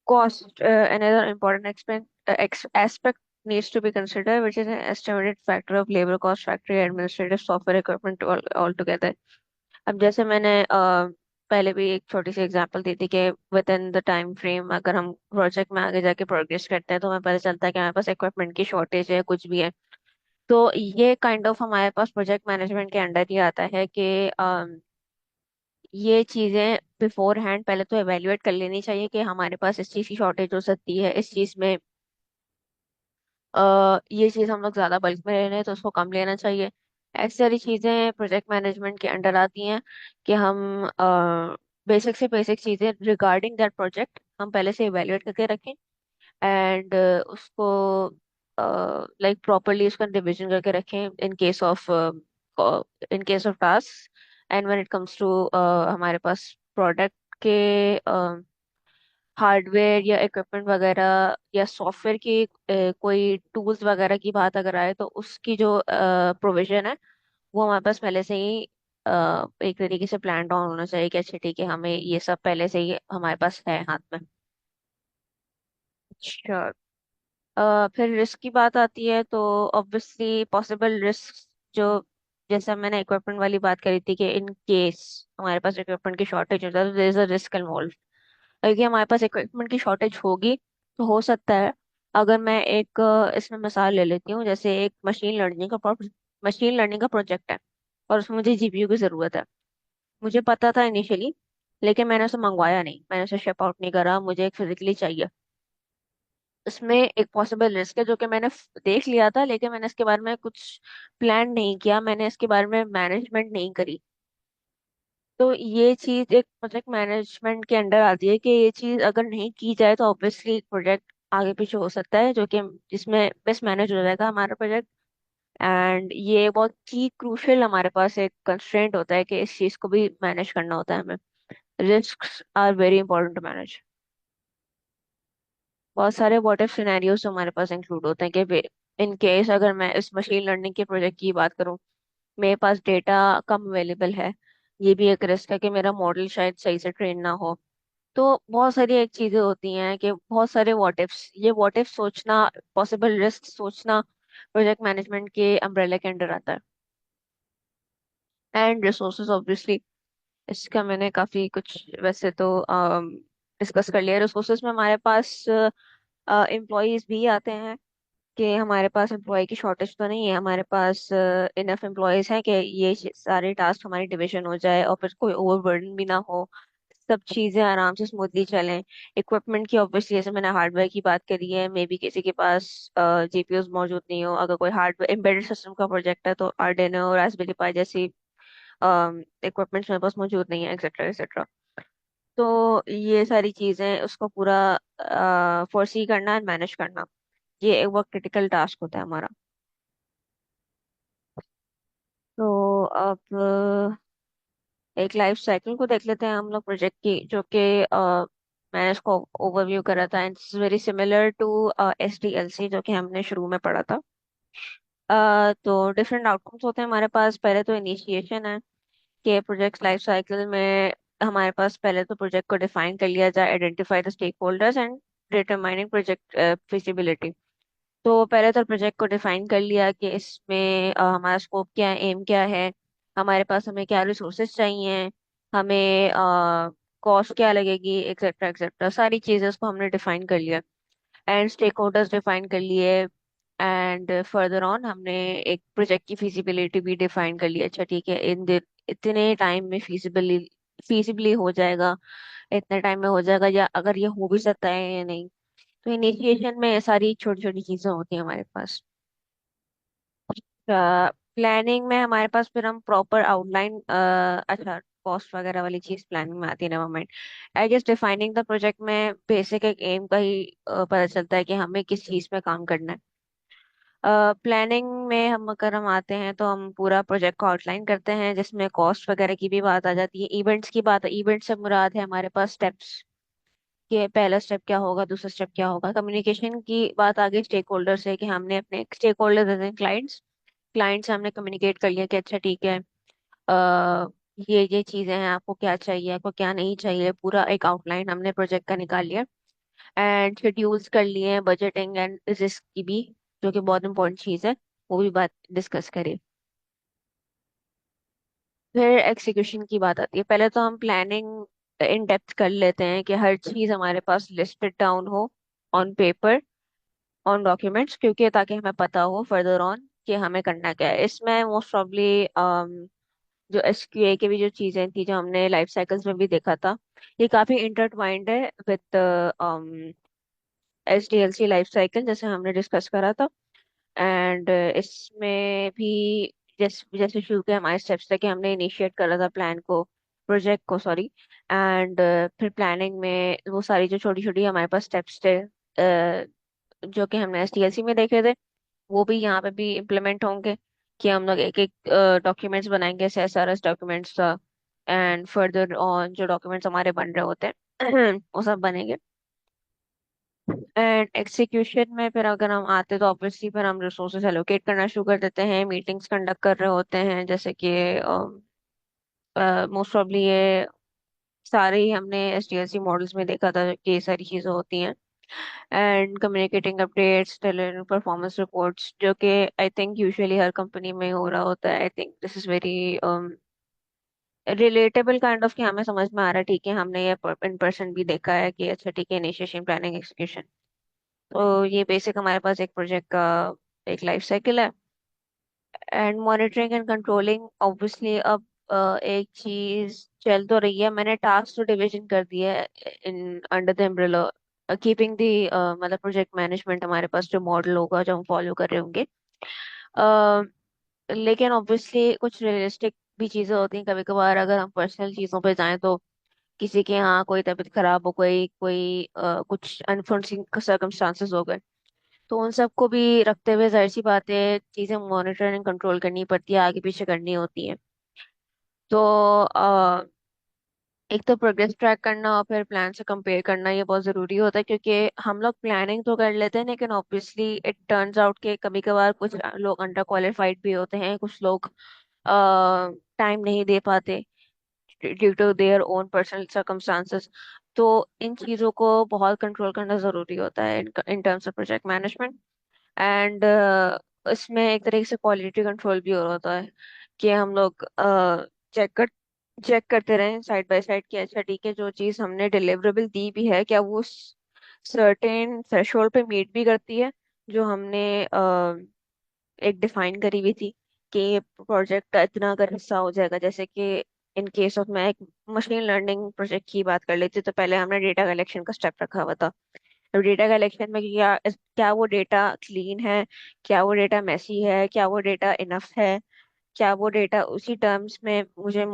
Cost, another important aspect needs to be considered, which is an estimated factor of labor cost, factory administrative software equipment all together. अब जैसे मैंने पहले भी एक छोटी सी एग्जांपल दी थी कि with in the time frame अगर हम प्रोजेक्ट में आगे जाके प्रोग्रेस करते हैं तो हमें पता चलता है कि हमारे पास इक्विपमेंट की शॉर्टेज है, कुछ भी है। तो ये काइंड ऑफ हमारे पास प्रोजेक्ट मैनेजमेंट के अंडर ही आता है कि ये चीजें बिफोर हैंड पहले तो एवेल्युएट कर लेनी चाहिए कि हमारे पास इस चीज की शॉर्टेज हो सकती है, इस चीज में ये चीज हम लोग ज्यादा बल्क में ले रहे हैं तो उसको कम लेना चाहिए। ऐसी सारी चीजें प्रोजेक्ट मैनेजमेंट के अंडर आती हैं कि हम बेसिक से बेसिक चीजें रिगार्डिंग दैट प्रोजेक्ट हम पहले से इवेल्युएट करके रखें, एंड उसको लाइक प्रॉपरली उसका डिविजन करके रखें in case of task, and when it comes to हमारे पास प्रोडक्ट के हार्डवेयर या इक्विपमेंट वगैरह या सॉफ्टवेयर की कोई टूल्स वगैरह की बात अगर आए, तो उसकी जो प्रोविजन है वो हमारे पास पहले से ही एक तरीके से प्लान डाउन होना चाहिए कि अच्छा ठीक है हमें ये सब पहले से ही हमारे पास है हाथ में। अच्छा, फिर रिस्क की बात आती है तो ऑब्वियसली पॉसिबल रिस्क, जो जैसा मैंने इक्विपमेंट वाली बात करी थी कि इन केस हमारे पास इक्विपमेंट की शॉर्टेज होता है तो there is a risk involve. क्योंकि हमारे पास इक्विपमेंट की शॉर्टेज होगी तो हो सकता है, अगर मैं एक इसमें मिसाल ले लेती हूँ, जैसे एक मशीन लर्निंग का प्रोजेक्ट है और उसमें मुझे GPU की ज़रूरत है। मुझे पता था इनिशियली, लेकिन मैंने उसे मंगवाया नहीं, मैंने उसे शिप आउट नहीं करा, मुझे एक फिजिकली चाहिए। इसमें एक पॉसिबल रिस्क है जो कि मैंने देख लिया था, लेकिन मैंने इसके बारे में कुछ प्लान नहीं किया, मैंने इसके बारे में मैनेजमेंट नहीं करी। तो ये चीज एक प्रोजेक्ट मैनेजमेंट के अंडर आती है कि ये चीज अगर नहीं की जाए तो ऑब्वियसली प्रोजेक्ट आगे पीछे हो सकता है, जो कि जिसमें मिसमैनेज हो जाएगा हमारा प्रोजेक्ट। एंड ये बहुत की क्रूशियल हमारे पास एक कंस्ट्रेंट होता है कि इस चीज को भी मैनेज करना होता है हमें। Risks are very important to manage. बहुत सारे व्हाट इफ सिनेरियोज हमारे पास इंक्लूड होते हैं कि इन केस अगर मैं इस मशीन लर्निंग के प्रोजेक्ट की बात करूं, मेरे पास डेटा कम अवेलेबल है, ये भी एक रिस्क है कि मेरा मॉडल शायद सही से ट्रेन ना हो। तो बहुत सारी एक चीजें होती हैं कि बहुत सारे व्हाट इफ्स, ये व्हाट इफ सोचना, पॉसिबल रिस्क सोचना प्रोजेक्ट मैनेजमेंट के अम्ब्रेला के अंडर आता है। एंड रिसोर्सेज ऑब्वियसली, इसका मैंने काफी कुछ वैसे तो डिस्कस कर लिया। रिसोर्सेज में हमारे पास एम्प्लॉयज भी आते हैं कि हमारे पास एम्प्लॉय की शॉर्टेज तो नहीं है, हमारे पास इनफ एम्प्लॉयज हैं कि ये सारे टास्क हमारी डिवीजन हो जाए और फिर कोई ओवरबर्डन भी ना हो, सब चीजें आराम से स्मूथली चलें। इक्विपमेंट की ऑब्वियसली जैसे मैंने हार्डवेयर की बात करी है, मे बी किसी के पास GPUs मौजूद नहीं हो, अगर कोई हार्डवेयर एम्बेडेड सिस्टम का प्रोजेक्ट है तो Arduino और रास्पबेरी पाई जैसी इक्विपमेंट्स मेरे पास मौजूद नहीं है, एक्सेट्रा एक्सेट्रा। तो ये सारी चीजें उसको पूरा फोरसी करना एंड मैनेज करना, ये एक बहुत क्रिटिकल टास्क होता है हमारा। तो अब एक लाइफ साइकिल को देख लेते हैं हम लोग प्रोजेक्ट की, जो कि मैंने इसको ओवरव्यू करा था, and it's very similar to SDLC जो कि हमने शुरू में पढ़ा था। तो डिफरेंट आउटकम्स होते हैं हमारे पास। पहले तो इनिशिएशन है कि प्रोजेक्ट लाइफ साइकिल में हमारे पास पहले तो प्रोजेक्ट को डिफाइन कर लिया जाए, identify the stakeholders and determining project feasibility. तो पहले तो प्रोजेक्ट को डिफाइन कर लिया कि इसमें हमारा स्कोप क्या है, एम क्या है, हमारे पास हमें क्या रिसोर्सेज चाहिए, हमें कॉस्ट क्या लगेगी, एक्सेट्रा एक्सेट्रा, सारी चीजें उसको हमने डिफाइन कर लिया। एंड स्टेक होल्डर्स डिफाइन कर लिए। एंड फर्दर ऑन हमने एक प्रोजेक्ट की फिजिबिलिटी भी डिफाइन कर ली। अच्छा ठीक है, इतने टाइम में फीसिबली हो जाएगा, इतने टाइम में हो जाएगा, या अगर ये हो भी सकता है या नहीं। तो इनिशिएशन में ये सारी छोटी छोटी चीजें होती हैं हमारे पास। प्लानिंग में हमारे पास फिर हम प्रॉपर आउटलाइन, अच्छा कॉस्ट वगैरह वाली चीज प्लानिंग में आती है, never mind. I guess defining the project में बेसिक एक एम का ही पता चलता है कि हमें किस चीज में काम करना है। प्लानिंग में हम अगर हम आते हैं तो हम पूरा प्रोजेक्ट को आउटलाइन करते हैं, जिसमें कॉस्ट वगैरह की भी बात आ जाती है, इवेंट्स की बात। इवेंट से मुराद है हमारे पास स्टेप्स, कि पहला स्टेप क्या होगा, दूसरा स्टेप क्या होगा। कम्युनिकेशन की बात आ गई स्टेक होल्डर से, कि हमने अपने स्टेक होल्डर क्लाइंट्स क्लाइंट से हमने कम्युनिकेट कर लिया कि अच्छा ठीक है, आ, ये चीजें हैं, आपको क्या चाहिए, आपको क्या नहीं चाहिए, पूरा एक आउटलाइन हमने प्रोजेक्ट का निकाल लिया। एंड शेड्यूल्स कर लिए, बजटिंग एंड रिस्क की भी, जो कि बहुत इंपॉर्टेंट चीज़ है, वो भी बात डिस्कस करें। फिर एक्सिक्यूशन की बात आती है। पहले तो हम प्लानिंग इन डेप्थ कर लेते हैं कि हर चीज़ हमारे पास लिस्टेड डाउन हो, ऑन पेपर, ऑन डॉक्यूमेंट्स, क्योंकि ताकि हमें पता हो फर्दर ऑन कि हमें करना क्या है। इसमें मोस्ट प्रॉब्ली जो SQA की भी जो चीज़ें थी, जो हमने लाइफ साइकिल्स में भी देखा था, ये काफ़ी इंटरट्वाइंड है विद SDLC लाइफ साइकिल, जैसे हमने डिस्कस करा था। एंड इसमें भी जैसे जैसे शुरू के हमारे स्टेप्स थे कि हमने इनिशिएट करा था प्लान को, प्रोजेक्ट को सॉरी। एंड फिर प्लानिंग में वो सारी जो छोटी छोटी हमारे पास स्टेप्स थे, जो कि हमने SDLC में देखे थे, वो भी यहाँ पे भी इम्प्लीमेंट होंगे। कि हम लोग एक एक डॉक्यूमेंट्स बनाएंगे, SSRS डॉक्यूमेंट्स का। एंड फर्दर ऑन जो डॉक्यूमेंट्स हमारे बन रहे होते हैं वो सब बनेंगे। एंड एक्सिक्यूशन में फिर अगर हम आते तो ऑब्वियसली फिर हम रिसोर्सेज एलोकेट करना शुरू कर देते हैं, मीटिंग्स कंडक्ट कर रहे होते हैं, जैसे कि मोस्ट प्रॉब्ली ये सारे ही हमने SDLC मॉडल्स में देखा था कि ये सारी चीज़ें होती हैं। And communicating updates, tailoring performance reports, जो कि I think usually her company में हो रहा होता है। I think this is very relatable kind of, कि हमें समझ में आ रहा है, ठीक है, हमने ये इन पर्सन भी देखा है कि अच्छा ठीक है, इनिशिएशन, प्लानिंग, एक्सिक्यूशन। तो ये बेसिक हमारे पास एक प्रोजेक्ट का एक लाइफ साइकिल है। And monitoring and controlling, obviously अब एक चीज चल तो रही है, मैंने टास्क तो डिवीजन कर दिया है in under the umbrella, keeping the मतलब प्रोजेक्ट मैनेजमेंट, हमारे पास जो मॉडल होगा जो हम फॉलो कर रहे होंगे। लेकिन ऑब्वियसली कुछ रियलिस्टिक भी चीजें होती हैं। कभी कभार अगर हम पर्सनल चीजों पे जाएं, तो किसी के यहाँ कोई तबीयत खराब हो गई, कोई कुछ अनफोर्सिन सर्कमस्टांसेस हो गए, तो उन सबको भी रखते हुए जाहिर सी बात है चीजें मॉनिटर एंड कंट्रोल करनी पड़ती है, आगे पीछे करनी होती है। तो एक तो प्रोग्रेस ट्रैक करना और फिर प्लान से कंपेयर करना, ये बहुत ज़रूरी होता है, क्योंकि हम लोग प्लानिंग तो कर लेते हैं, लेकिन ऑब्वियसली इट टर्न्स आउट के कभी कभार कुछ लोग अंडर क्वालिफाइड भी होते हैं, कुछ लोग टाइम नहीं दे पाते due to their own personal circumstances. तो इन चीज़ों को बहुत कंट्रोल करना ज़रूरी होता है in terms of project management. And इसमें एक तरीके से क्वालिटी कंट्रोल भी हो रहा होता है, कि हम लोग चेक कर चेक करते रहें साइड बाय साइड, कि अच्छा ठीक है, जो चीज़ हमने डिलीवरेबल दी भी है, क्या वो सर्टेन थ्रेशोल्ड पे मीट भी करती है, जो हमने एक डिफाइन करी हुई थी, कि प्रोजेक्ट का इतना अगर हिस्सा हो जाएगा। जैसे कि इन केस ऑफ, मैं एक मशीन लर्निंग प्रोजेक्ट की बात कर लेती हूँ, तो पहले हमने डेटा कलेक्शन का स्टेप रखा हुआ था। तो डेटा कलेक्शन में क्या क्या वो डेटा क्लीन है, क्या वो डेटा मेसी है, क्या वो डेटा इनफ है, क्या वो डेटा उसी टर्म्स में मुझे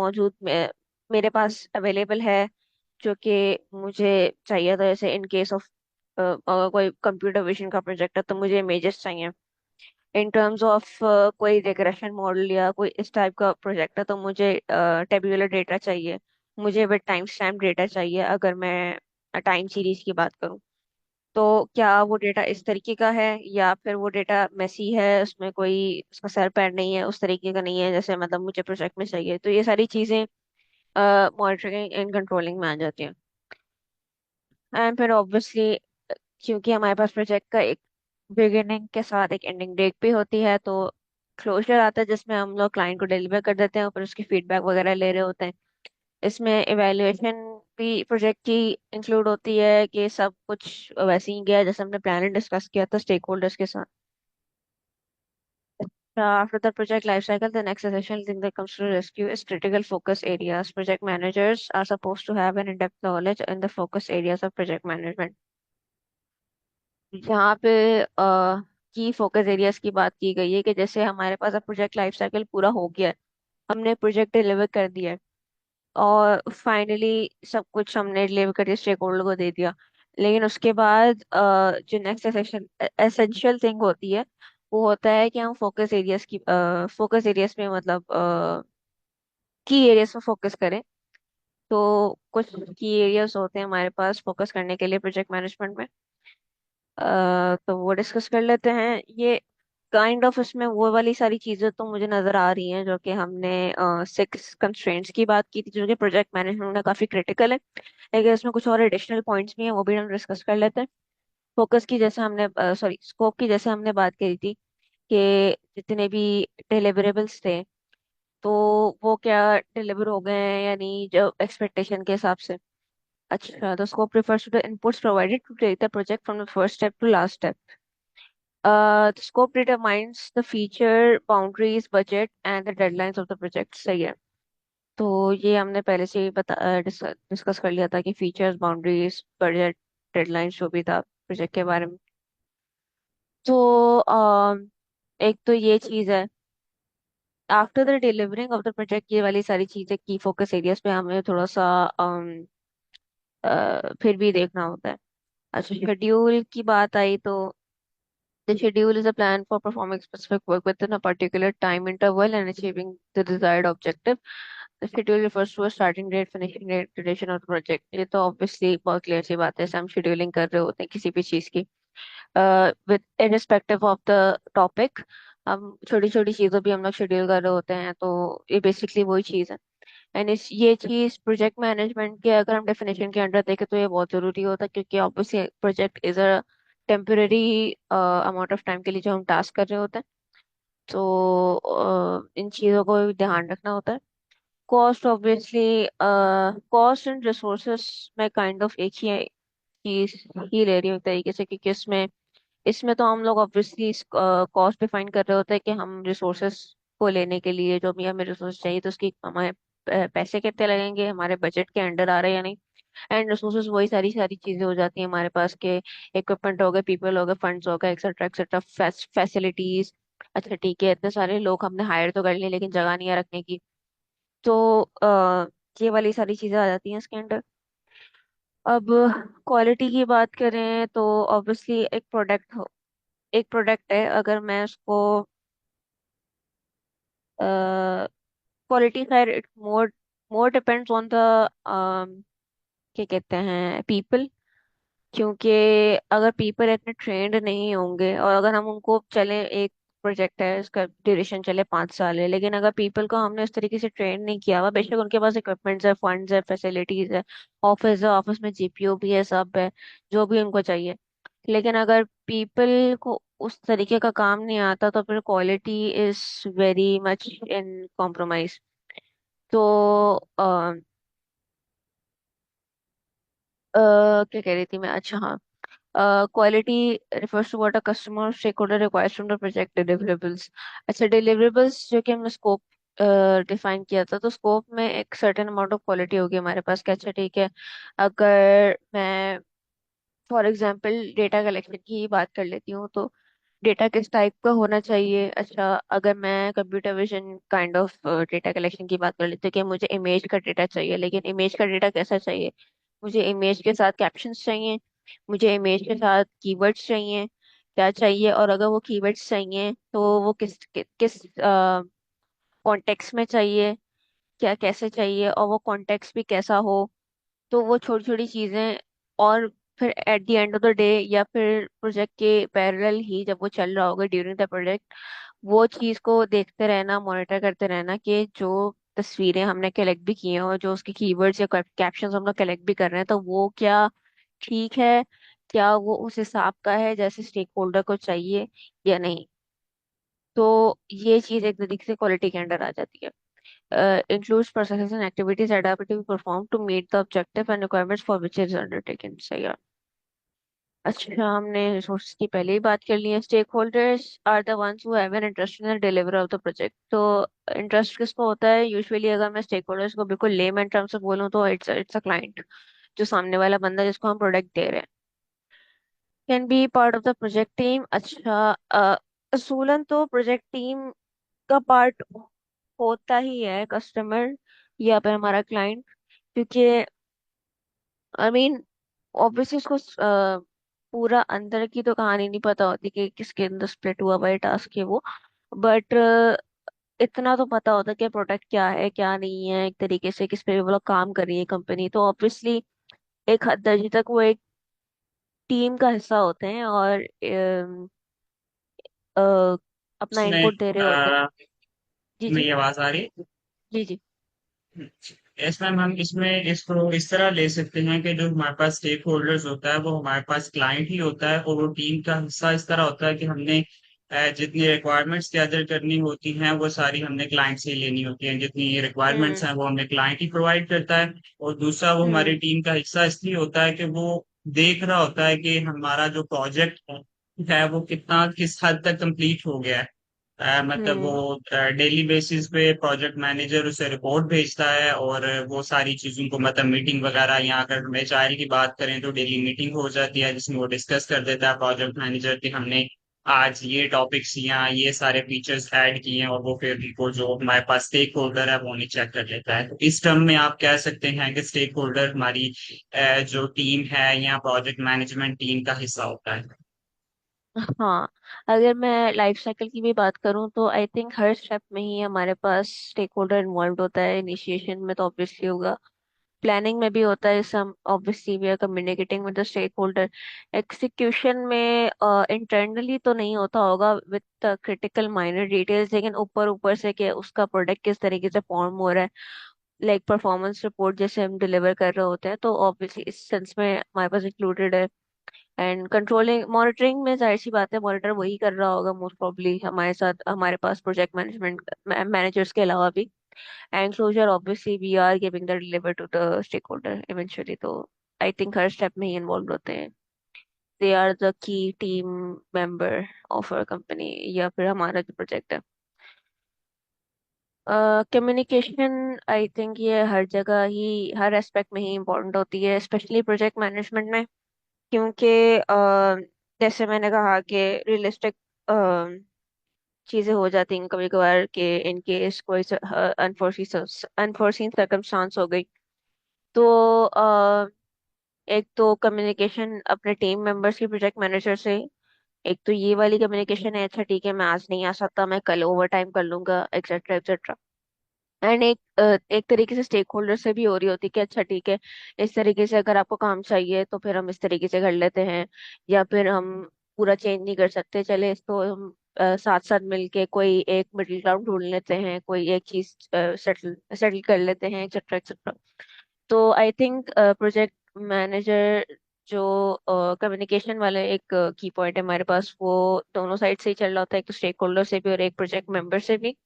मेरे पास अवेलेबल है, जो कि मुझे चाहिए था, जैसे इन केस ऑफ अगर कोई कंप्यूटर विजन का प्रोजेक्ट है तो मुझे इमेजेस चाहिए। इन टर्म्स ऑफ कोई रिग्रेशन मॉडल या कोई इस टाइप का प्रोजेक्ट है तो मुझे टेबुलर डेटा चाहिए। मुझे विद टाइम स्टैम्प डेटा चाहिए अगर मैं टाइम सीरीज की बात करूँ। तो क्या वो डेटा इस तरीके का है या फिर वो डेटा मेसी है, उसमें कोई उसका सर पैर नहीं है, उस तरीके का नहीं है जैसे मतलब मुझे प्रोजेक्ट में चाहिए। तो ये सारी चीज़ें मॉनिटरिंग एंड कंट्रोलिंग में आ जाती हैं। एंड फिर ऑब्वियसली क्योंकि हमारे पास प्रोजेक्ट का एक बिगिनिंग के साथ एक एंडिंग डेट भी होती है, तो क्लोजर आता है जिसमें हम लोग क्लाइंट को डिलीवर कर देते हैं और फिर उसकी फीडबैक वगैरह ले रहे होते हैं। इसमें इवैल्यूएशन भी प्रोजेक्ट की इंक्लूड होती है कि सब कुछ वैसे ही गया जैसे हमने प्लान एंड डिस्कस किया था स्टेक होल्डर्स के साथ। After the project lifecycle, the next essential thing that comes to rescue is critical focus areas. Project managers are supposed to have an in-depth knowledge in the focus areas of project management. यहाँ पे की focus areas की बात की गई है कि जैसे हमारे पास अब प्रोजेक्ट लाइफ साइकिल पूरा हो गया है, हमने प्रोजेक्ट डिलीवर कर दिया है और फाइनली सब कुछ हमने डिलीवर करके स्टेक होल्डर को दे दिया। लेकिन उसके बाद जो नेक्स्ट एसेंशियल थिंग होती है वो होता है कि हम फोकस एरियाज में मतलब की एरियाज में फोकस करें। तो कुछ की एरियाज होते हैं हमारे पास फोकस करने के लिए प्रोजेक्ट मैनेजमेंट में। तो वो डिस्कस कर लेते हैं। ये काइंड ऑफ इसमें वो वाली सारी चीजें तो मुझे नजर आ रही हैं जो कि हमने 6 कंस्ट्रेंट्स की बात की थी जो कि प्रोजेक्ट मैनेजमेंट में काफी क्रिटिकल है। लेकिन इसमें कुछ और एडिशनल पॉइंट्स भी हैं, वो भी हम डिस्कस कर लेते हैं। फोकस की जैसे हमने सॉरी स्कोप की जैसे हमने बात करी थी कि जितने भी डिलीवरेबल्स थे तो वो क्या डिलीवर हो गए हैं या नहीं जो एक्सपेक्टेशन के हिसाब से। अच्छा, the scope refers to the inputs provided to take the project from the first step to last step. The scope determines the feature, boundaries, budget, and the deadlines of the project. सही है। तो ये हमने पहले से ही discuss कर लिया था कि फीचर्स, बाउंड्रीज, बजट, डेडलाइंस जो भी था प्रोजेक्ट के बारे में। तो एक तो ये चीज़ है। After the delivering of the project ये वाली सारी चीज़ें की फोकस एरियाज पे हमें थोड़ा सा फिर भी देखना होता है। अच्छा, शेड्यूल की बात आई तो the schedule is a plan for performing specific work within a particular time interval and achieving the desired objective. The schedule refers to a starting date, finishing date, duration of the project. ये तो obviously बहुत clear सी बात है, हम scheduling कर रहे होते हैं किसी भी चीज़ की with irrespective of the topic। हम छोटी छोटी चीज़ों भी हम लोग शेड्यूल कर रहे होते हैं, तो ये बेसिकली वही चीज़ है। एंड इस ये चीज़ प्रोजेक्ट मैनेजमेंट के अगर हम डेफिनेशन के अंडर देखें तो ये बहुत ज़रूरी होता है क्योंकि obviously project is a temporary amount of time के लिए जो हम टास्क कर रहे होते हैं। तो इन चीज़ों को भी ध्यान रखना होता है। Cost obviously cost and resources में काइंड ऑफ एक ही चीज ही ले रही हूँ एक तरीके से, क्योंकि इसमें इसमें तो हम लोग ऑब्वियसली कॉस्ट डिफाइन कर रहे होते हैं कि हम रिसोर्सेस को लेने के लिए जो भी हमें रिसोर्स चाहिए तो उसकी हमारे पैसे कितने लगेंगे, हमारे बजट के अंडर आ रहे हैं या नहीं। एंड रिसोर्सेज वही सारी सारी चीजें हो जाती हैं हमारे पास के इक्विपमेंट हो गए, पीपल हो गए, फंड्स हो गए, एक्सेट्रा एक्सेट्रा, फैसिलिटीज। अच्छा ठीक है, इतने सारे लोग हमने हायर तो कर लिए लेकिन जगह नहीं है रखने की। तो ये वाली सारी चीजें आ जाती हैं इसके अंदर। अब क्वालिटी की बात करें तो ऑब्वियसली एक प्रोडक्ट है, अगर मैं उसको क्वालिटी खैर it more more depends on the क्या कहते हैं पीपल। क्योंकि अगर पीपल इतने ट्रेंड नहीं होंगे और अगर हम उनको चले एक प्रोजेक्ट है इसका ड्यूरेशन चले 5 साल है, लेकिन अगर पीपल को हमने इस तरीके से ट्रेन नहीं किया हुआ, बेशक उनके पास इक्विपमेंट्स है, फंड्स है, फैसिलिटीज है, ऑफिस है, ऑफिस में जीपीयू भी है, सब है जो भी उनको चाहिए, लेकिन अगर पीपल को उस तरीके का काम नहीं आता तो फिर quality is very much in compromise. तो क्या कह रही थी मैं, अच्छा हाँ, quality refers to what a customer or stakeholder requires from the project deliverables। अच्छा, deliverables जो कि हमने स्कोप डिफाइन किया था, तो स्कोप में एक सर्टेन अमाउंट ऑफ क्वालिटी होगी हमारे पास। क्या अच्छा ठीक है, अगर मैं फॉर एग्जांपल डेटा कलेक्शन की ही बात कर लेती हूँ तो डेटा किस टाइप का होना चाहिए। अच्छा, अगर मैं computer vision kind of data collection की बात कर लेती हूँ कि मुझे इमेज का डेटा चाहिए, लेकिन इमेज का डेटा कैसा चाहिए, मुझे इमेज के साथ कैप्शंस चाहिए, मुझे इमेज के साथ कीवर्ड्स चाहिए, क्या चाहिए, और अगर वो कीवर्ड्स चाहिए तो वो किस कॉन्टेक्स्ट में चाहिए, क्या कैसे चाहिए, और वो कॉन्टेक्स्ट भी कैसा हो। तो वो छोटी छोटी चीजें, और फिर at the end of the day या फिर प्रोजेक्ट के पैरेलल ही जब वो चल रहा होगा ड्यूरिंग द प्रोजेक्ट, वो चीज को देखते रहना, मॉनिटर करते रहना कि जो तस्वीरें हमने कलेक्ट भी की हैं और जो उसके कीवर्ड्स या कैप्शंस हम लोग कलेक्ट भी कर रहे हैं, तो वो क्या ठीक है, क्या वो उस हिसाब का है जैसे स्टेक होल्डर को चाहिए या नहीं। तो ये चीज एक तरीके से क्वालिटी के अंडर आ जाती है। Includes processes and activities adapted to be performed to meet the objective and requirements for which it is undertaken। सही है। अच्छा, हमने रिसोर्सेज की पहले ही बात कर ली है। Stakeholders are the ones who have an interest in the delivery of the project. तो इंटरेस्ट किसको होता है यूजुअली? अगर मैं स्टेक होल्डर्स को बिल्कुल लेमैन टर्म्स में बोलूँ तो इट्स अ क्लाइंट, जो सामने वाला बंदा जिसको हम प्रोडक्ट दे रहे हैं। Can be part of the project team. अच्छा, असूलन तो प्रोजेक्ट टीम का पार्ट होता ही है कस्टमर या फिर हमारा क्लाइंट, क्योंकि आई मीन ऑब्वियसली उसको पूरा अंदर की तो कहानी नहीं पता होती कि किसके अंदर स्प्लिट हुआ भाई टास्क है वो। बट इतना तो पता होता है कि प्रोडक्ट क्या है क्या नहीं है, एक तरीके से किस पे वो लोग काम कर रही है कंपनी। तो ऑब्वियसली एक हद दर्जे तक वो एक टीम का हिस्सा होते हैं और अ, अपना इसमें इनपुट दे रहे होते हैं। जी जी। मेरी आवाज आ रही है? जी जी। यस मैम, हम इसमें इसको इस तरह ले सकते हैं कि जो हमारे पास स्टेक होल्डर्स होता है वो हमारे पास क्लाइंट ही होता है, और वो टीम का हिस्सा इस तरह होता है कि हमने जितनी रिक्वायरमेंट्स गैदर करनी होती हैं वो सारी हमने क्लाइंट से ही लेनी होती हैं। जितनी रिक्वायरमेंट्स हम्म हैं वो हमें क्लाइंट ही प्रोवाइड करता है, और दूसरा वो हमारी हम्म टीम का हिस्सा इसलिए होता है कि वो देख रहा होता है कि हमारा जो प्रोजेक्ट है वो कितना किस हद तक कंप्लीट हो गया है। मतलब वो हम्म डेली बेसिस पे प्रोजेक्ट मैनेजर उसे रिपोर्ट भेजता है, और वो सारी चीजों को मतलब मीटिंग वगैरह, या अगर हम एचआर की बात करें तो डेली मीटिंग हो जाती है जिसमें वो डिस्कस कर देता है प्रोजेक्ट मैनेजर कि हमने आज ये टॉपिक्स या ये सारे फीचर्स ऐड किए हैं, और वो फिर वो जो हमारे पास स्टेक होल्डर है वो उन्हें चेक कर लेता है। तो इस टर्म में आप कह सकते हैं कि स्टेक होल्डर हमारी जो टीम है या प्रोजेक्ट मैनेजमेंट टीम का हिस्सा होता है। हाँ, अगर मैं लाइफ साइकिल की भी बात करूँ तो आई थिंक हर स्टेप में ही हमारे पास स्टेक होल्डर इन्वॉल्व होता है। इनिशिएशन में तो ऑब्वियसली होगा, प्लानिंग में भी होता है, some obviously we are communicating with the stakeholder. Execution में इंटरनली तो नहीं होता होगा विद क्रिटिकल माइनर डिटेल्स, लेकिन ऊपर ऊपर से कि उसका प्रोडक्ट किस तरीके से फॉर्म हो रहा है, लाइक परफॉर्मेंस रिपोर्ट जैसे हम डिलीवर कर रहे होते हैं, तो ऑब्वियसली इस सेंस में हमारे पास इंक्लूडेड है। एंड कंट्रोलिंग मॉनिटरिंग में जाहिर सी बात है मॉनिटर वही कर रहा होगा मोस्ट प्रॉब्ली हमारे साथ, हमारे पास प्रोजेक्ट मैनेजमेंट मैनेजर्स के अलावा भी। And closure obviously we are giving the deliver to the stakeholder eventually. तो आई थिंक हर स्टेप में ही इन्वॉल्व होते हैं। They are the key team member of our company या फिर हमारा जो प्रोजेक्ट है। कम्युनिकेशन आई थिंक ये हर जगह ही, हर एस्पेक्ट में ही इम्पोर्टेंट होती है, स्पेशली प्रोजेक्ट मैनेजमेंट में। क्योंकि जैसे मैंने कहा कि रियलिस्टिक चीजें हो जाती हैं कभी कभार कि इन केस कोई अनफोर्सीन सर्कमस्टांस हो गई, तो एक तो कम्युनिकेशन अपने टीम मेंबर्स की प्रोजेक्ट मैनेजर से, एक तो ये वाली कम्युनिकेशन है, अच्छा ठीक है मैं आज नहीं आ सकता, मैं कल ओवर टाइम कर लूंगा, एक्सेट्रा एक्सेट्रा। एंड एक तरीके से स्टेक होल्डर से भी हो रही होती है कि अच्छा ठीक है, इस तरीके से अगर आपको काम चाहिए तो फिर हम इस तरीके से कर लेते हैं, या फिर हम पूरा चेंज नहीं कर सकते, चले इसको हम साथ साथ मिलके कोई एक मिडिल ग्राउंड ढूंढ लेते हैं, कोई एक चीज सेटल सेटल कर लेते हैं, एक्सेट्रा एक्सेट्रा। तो आई थिंक प्रोजेक्ट मैनेजर जो कम्युनिकेशन वाले एक की पॉइंट है हमारे पास, वो दोनों साइड से ही चल रहा होता है, एक तो स्टेक होल्डर से भी और एक प्रोजेक्ट मेंबर से भी।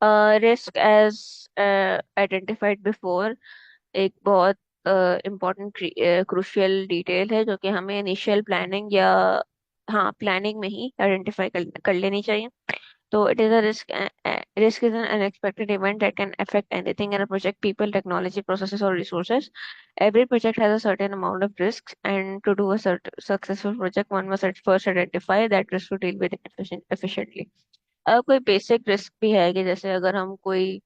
रिस्क एज आइडेंटिफाइड बिफोर एक बहुत इम्पोर्टेंट क्रूशियल डिटेल है जो कि हमें इनिशियल प्लानिंग या हाँ प्लानिंग में ही आइडेंटिफाई कर लेनी चाहिए। तो it is a risk is an unexpected event that can affect anything in a project, people, technology, processes और resources. Every project has a certain amount of risks, and to do a successful project, one must at first identify that risk to deal with it efficiently। कोई basic risk भी है कि जैसे अगर हम कोई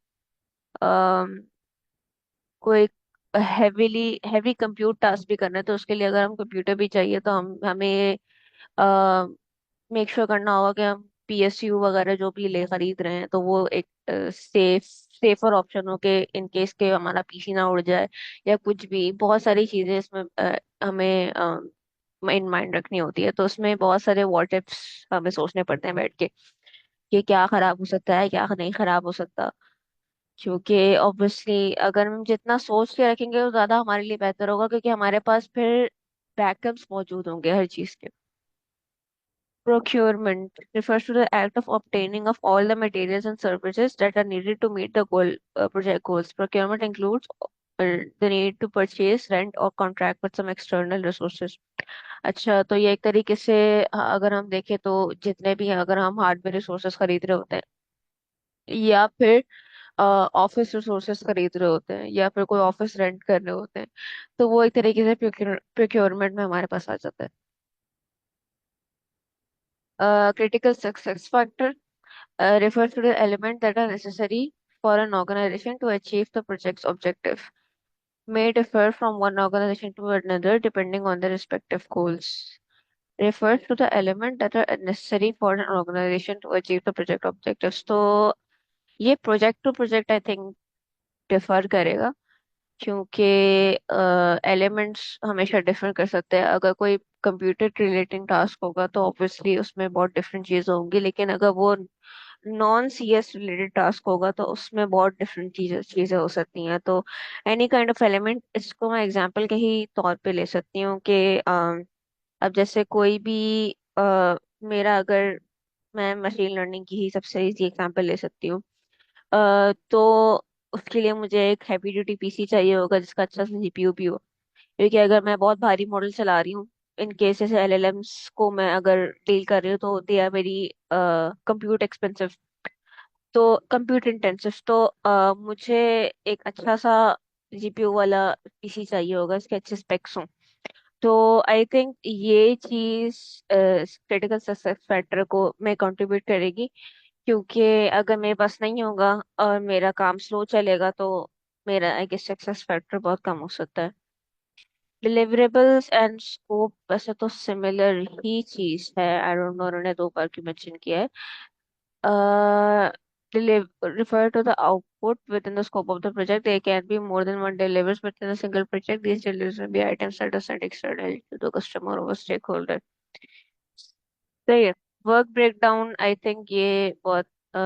heavy compute task भी करना है, तो उसके लिए अगर हम कंप्यूटर भी चाहिए तो हमें मेक श्योर करना होगा कि हम पीएसयू वगैरह जो भी ले खरीद रहे हैं तो वो एक सेफर ऑप्शन हो के इन केस के हमारा पीसी ना उड़ जाए या कुछ भी। बहुत सारी चीजें इसमें हमें इन माइंड रखनी होती है, तो उसमें बहुत सारे व्हाट इफ्स हमें सोचने पड़ते हैं बैठ के कि क्या खराब हो सकता है, क्या नहीं खराब हो सकता। क्योंकि ऑब्वियसली अगर हम जितना सोच के रखेंगे वो ज्यादा हमारे लिए बेहतर होगा, क्योंकि हमारे पास फिर बैकअप्स मौजूद होंगे हर चीज के। Procurement refers to the act of obtaining of all the materials and services that are needed to meet the project goals. Procurement includes the need to purchase, rent, or contract with some external resources. अच्छा, तो ये एक तरीके से अगर हम देखें तो जितने भी हैं, अगर हम हार्डवेयर रिसोर्सेज खरीद रहे होते हैं या फिर ऑफिस रिसोर्सेज खरीद रहे होते हैं या फिर कोई ऑफिस रेंट कर रहे होते हैं, तो वो एक तरीके से प्रोक्योरमेंट में हमारे पास आ जाता है। Critical success factor refers to the elements that are necessary for an organization to achieve the project's objective. May differ from one organization to another depending on their respective goals. Refers to the elements that are necessary for an organization to achieve the project objectives. तो ये project to project I think differ करेगा, क्योंकि elements हमेशा differ कर सकते हैं। अगर कोई कंप्यूटर रिलेटिंग टास्क होगा तो ऑब्वियसली उसमें बहुत डिफरेंट चीज़ें होंगी, लेकिन अगर वो नॉन सीएस रिलेटेड टास्क होगा तो उसमें बहुत डिफरेंट चीजें चीजें हो सकती हैं। तो एनी काइंड ऑफ एलिमेंट, इसको मैं एग्जांपल के ही तौर पे ले सकती हूँ कि अब जैसे कोई भी मेरा अगर मैं मशीन लर्निंग की ही सबसे इजी एग्जांपल ले सकती हूँ। तो उसके लिए मुझे एक हैवी ड्यूटी पीसी चाहिए होगा जिसका अच्छा सा जीपीयू भी हो, क्योंकि अगर मैं बहुत भारी मॉडल चला रही हूँ, इन केस जैसे एलएलएम्स को मैं अगर डील कर रही हूँ तो they are very compute expensive, तो कंप्यूटर इंटेंसिव। तो मुझे एक अच्छा सा जीपीयू वाला पीसी चाहिए होगा, इसके अच्छे स्पेक्स हों। तो आई थिंक ये चीज क्रिटिकल सक्सेस फैक्टर को में कंट्रीब्यूट करेगी, क्योंकि अगर मेरे पास नहीं होगा और मेरा काम स्लो चलेगा तो मेरा आई गेस सक्सेस फैक्टर बहुत कम हो सकता है। डिलीवरेबल्स एंड स्कोप वैसे तो सिमिलर ही चीज है, आई डोंट नो उन्होंने दो बार क्यों मेंशन किया है। Refer to the output within the scope of the project. There can be more than one delivers within a single project. These deliveries may be items that are sent externally to the customer or stakeholder. सही है। Work breakdown आई think ये बहुत अ,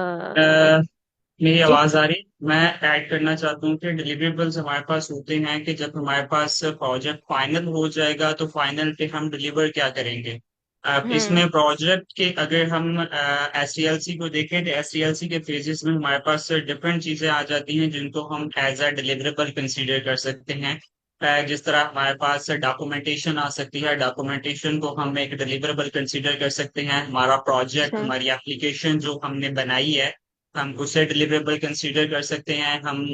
मेरी जी। आवाज आ रही? मैं add करना चाहता हूँ कि डिलीवरेबल्स हमारे पास होते हैं कि जब हमारे पास प्रोजेक्ट फाइनल हो जाएगा तो फाइनल पे हम डिलीवर क्या करेंगे। अब हम्म। इसमें प्रोजेक्ट के अगर हम एससीएलसी को देखें तो एससीएलसी के फेजेस में हमारे पास डिफरेंट चीजें आ जाती हैं जिनको हम एज अ डिलीवरेबल कंसीडर कर सकते हैं। जिस तरह हमारे पास डॉक्यूमेंटेशन आ सकती है, डॉक्यूमेंटेशन को हम एक डिलीवरेबल कंसीडर कर सकते हैं। हमारा प्रोजेक्ट, सही। हमारी एप्लीकेशन जो हमने बनाई है, हम उसे डिलीवरेबल कंसीडर कर सकते हैं। हम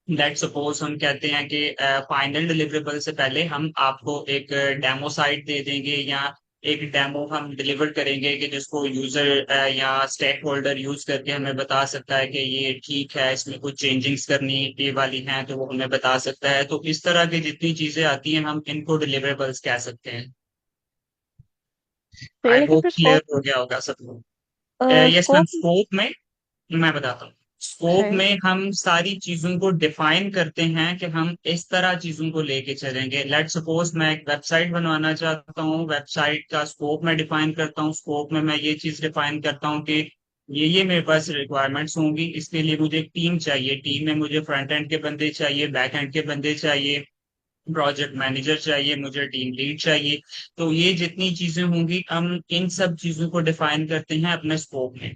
लेट सपोज हम कहते हैं कि फाइनल डिलीवरेबल से पहले हम आपको एक डेमो साइट दे देंगे या एक डेमो हम डिलीवर करेंगे कि जिसको यूजर या स्टेक होल्डर यूज करके हमें बता सकता है कि ये ठीक है, इसमें कुछ चेंजिंग्स करनी ये वाली हैं तो वो हमें बता सकता है। तो इस तरह की जितनी चीजें आती हैं हम इनको डिलीवरेबल्स कह सकते हैं। सही, आई लेकिन होप फिर क्लियर स्कोप। हो गया होगा सबको। Yes ma'am, scope. स्कोप में मैं बताता हूँ। स्कोप सही। में हम सारी चीजों को डिफाइन करते हैं कि हम इस तरह चीजों को लेके चलेंगे। लेट सपोज मैं एक वेबसाइट बनवाना चाहता हूँ, वेबसाइट का स्कोप मैं डिफाइन करता हूँ। स्कोप में मैं ये चीज डिफाइन करता हूँ कि ये मेरे पास रिक्वायरमेंट्स होंगी, इसके लिए मुझे एक टीम चाहिए। टीम में मुझे फ्रंट एंड के बंदे चाहिए, बैक एंड के बंदे चाहिए, प्रोजेक्ट मैनेजर चाहिए, मुझे टीम लीड चाहिए। तो ये जितनी चीजें होंगी हम इन सब चीजों को डिफाइन करते हैं अपने स्कोप में।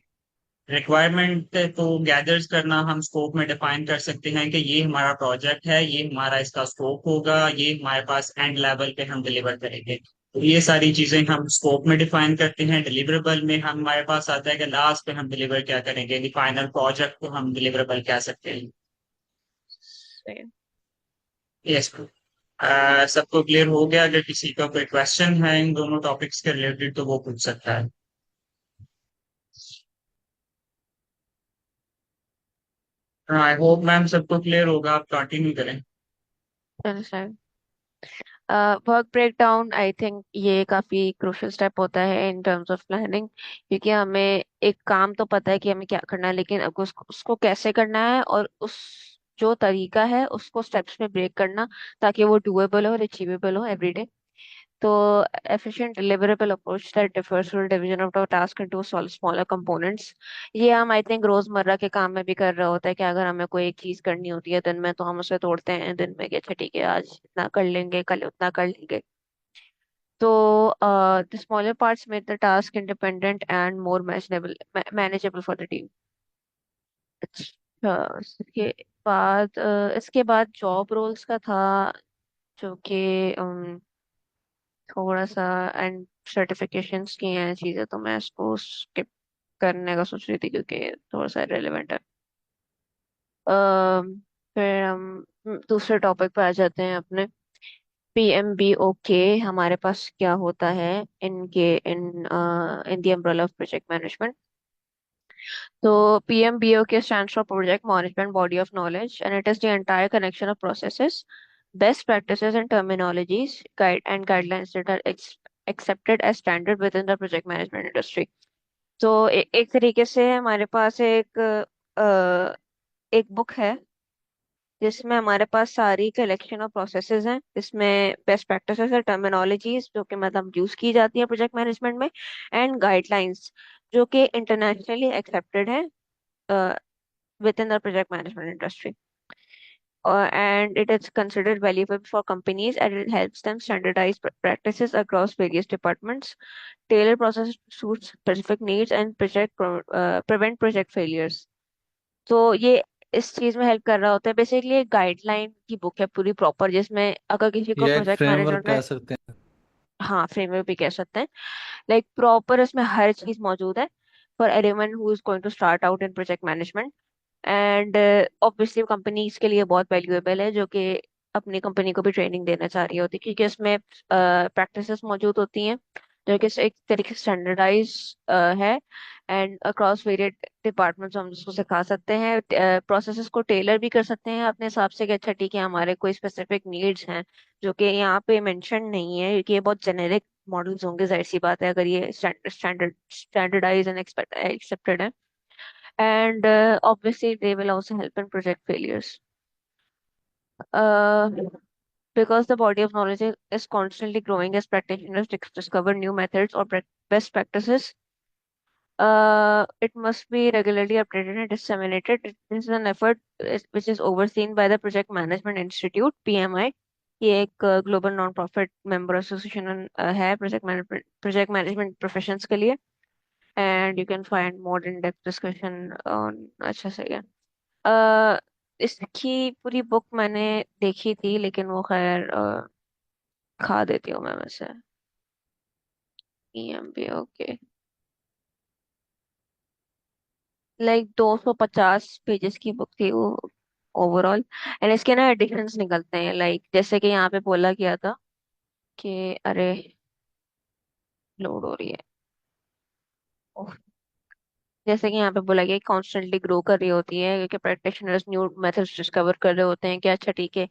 रिक्वायरमेंट को गैदर्स करना हम स्कोप में डिफाइन कर सकते हैं कि ये हमारा प्रोजेक्ट है, ये हमारा इसका स्कोप होगा, ये हमारे पास एंड लेवल पे हम डिलीवर करेंगे। तो ये सारी चीजें हम स्कोप में डिफाइन करते हैं। डिलीवरेबल में हम हमारे पास आता है कि लास्ट पे हम डिलीवर क्या करेंगे, फाइनल प्रोजेक्ट को हम डिलीवरेबल कह सकते हैं। सही। यस। सबको क्लियर हो गया? अगर किसी का कोई क्वेश्चन है इन दोनों टॉपिक्स के रिलेटेड तो वो पूछ सकता है। आई होप मैम सबको क्लियर होगा, आप कंटिन्यू करें। Work breakdown, I think ये काफी क्रूशियल स्टेप होता है इन टर्म्स ऑफ प्लानिंग, क्योंकि हमें एक काम तो पता है कि हमें क्या करना है, लेकिन अब उसको कैसे करना है और उस जो तरीका है उसको स्टेप्स में ब्रेक करना, ताकि वो डुएबल हो और अचीवेबल हो एवरी। तो efficient deliverable approach that differs from division of the task into smaller components, ये हम आई थिंक रोजमर्रा के काम में भी कर रहा होता है कि अगर हमें कोई एक चीज करनी होती है दिन में, तो हम उसे तोड़ते हैं दिन में कि अच्छा ठीक है आज इतना कर लेंगे, कल उतना कर लेंगे। तो the smaller parts make the task independent and more manageable for the team। अच्छा, इसके बाद जॉब रोल्स का था, जो कि थोड़ा सा एंड सर्टिफिकेशंस की हैं चीज़ें, तो मैं इसको स्किप करने का सोच रही थी क्योंकि थोड़ा सा रेलेवेंट है। अम, फिर हम दूसरे टॉपिक पे आ जाते हैं अपने। PMBOK हमारे पास क्या होता है इनके in in the umbrella of project management. So PMBOK stands for Project Management Body of Knowledge, and it is the entire connection of processes, best practices, and terminologies, guidelines that are accepted as standard within the project management industry। तो एक तरीके से हमारे पास एक book है जिसमें हमारे पास सारी कलेक्शन ऑफ प्रोसेसेस हैं, इसमें बेस्ट प्रैक्टिसेस है, टर्मिनोलॉजीज जो कि मतलब यूज की जाती है प्रोजेक्ट मैनेजमेंट में, एंड गाइडलाइंस जो कि इंटरनेशनली एक्सेप्टेड है within the project management industry. And it is considered valuable for companies as it helps them standardize practices across various departments, tailor processes to suit specific needs, and prevent project failures। तो ये इस चीज में help कर रहा होता है। Basically एक गाइडलाइन की बुक है पूरी प्रॉपर, जिसमें अगर किसी को या एक प्रोजेक्ट फ्रेमवर्क मैनेजमेंट कह में, सकते हैं। हाँ फ्रेमवर्क भी कह सकते हैं, लाइक प्रॉपर इसमें हर चीज मौजूद है for anyone who is going to start out in project management. And obviously companies के लिए बहुत वैल्यूएबल है जो कि अपनी कंपनी को भी ट्रेनिंग देना चाह रही होती है, क्योंकि इसमें प्रैक्टिसेस मौजूद होती हैं जो कि एक तरीके से स्टैंडर्डाइज है, एंड अक्रॉस वेरियड डिपार्टमेंट्स हम उसको सिखा सकते हैं, प्रोसेसेस को टेलर भी कर सकते हैं अपने हिसाब से कि अच्छा ठीक है हमारे कोई स्पेसिफिक नीड्स हैं जो कि यहाँ पे मेंशन नहीं है, क्योंकि ये बहुत जेनेरिक मॉडल्स होंगे, जाहिर सी बात है अगर ये स्टैंडर्डाइज एंड एक्सेप्टेड है। And obviously they will also help in project failures. Uh, because the body of knowledge is constantly growing as practitioners discover new methods or best practices. It must be regularly updated and disseminated. This is an effort which is overseen by the Project Management Institute (PMI). ये एक global non profit member association है project management professions के लिए, and you can find more in depth discussion on. अच्छा सही है। अ, इसकी पूरी बुक मैंने देखी थी, लेकिन वो खैर खा देती हूँ मैं वैसे। EMP ओके, लाइक 250 पेजेस की बुक थी वो ओवरऑल। एंड इसके ना एडिशंस निकलते हैं, लाइक जैसे कि यहाँ पे बोला गया था कि अरे लोड हो रही है, जैसे कि यहाँ पे बोला गया कॉन्स्टेंटली ग्रो कर रही होती है, क्योंकि प्रैक्टिशनर्स न्यू मेथड्स डिस्कवर कर रहे होते हैं कि अच्छा ठीक है,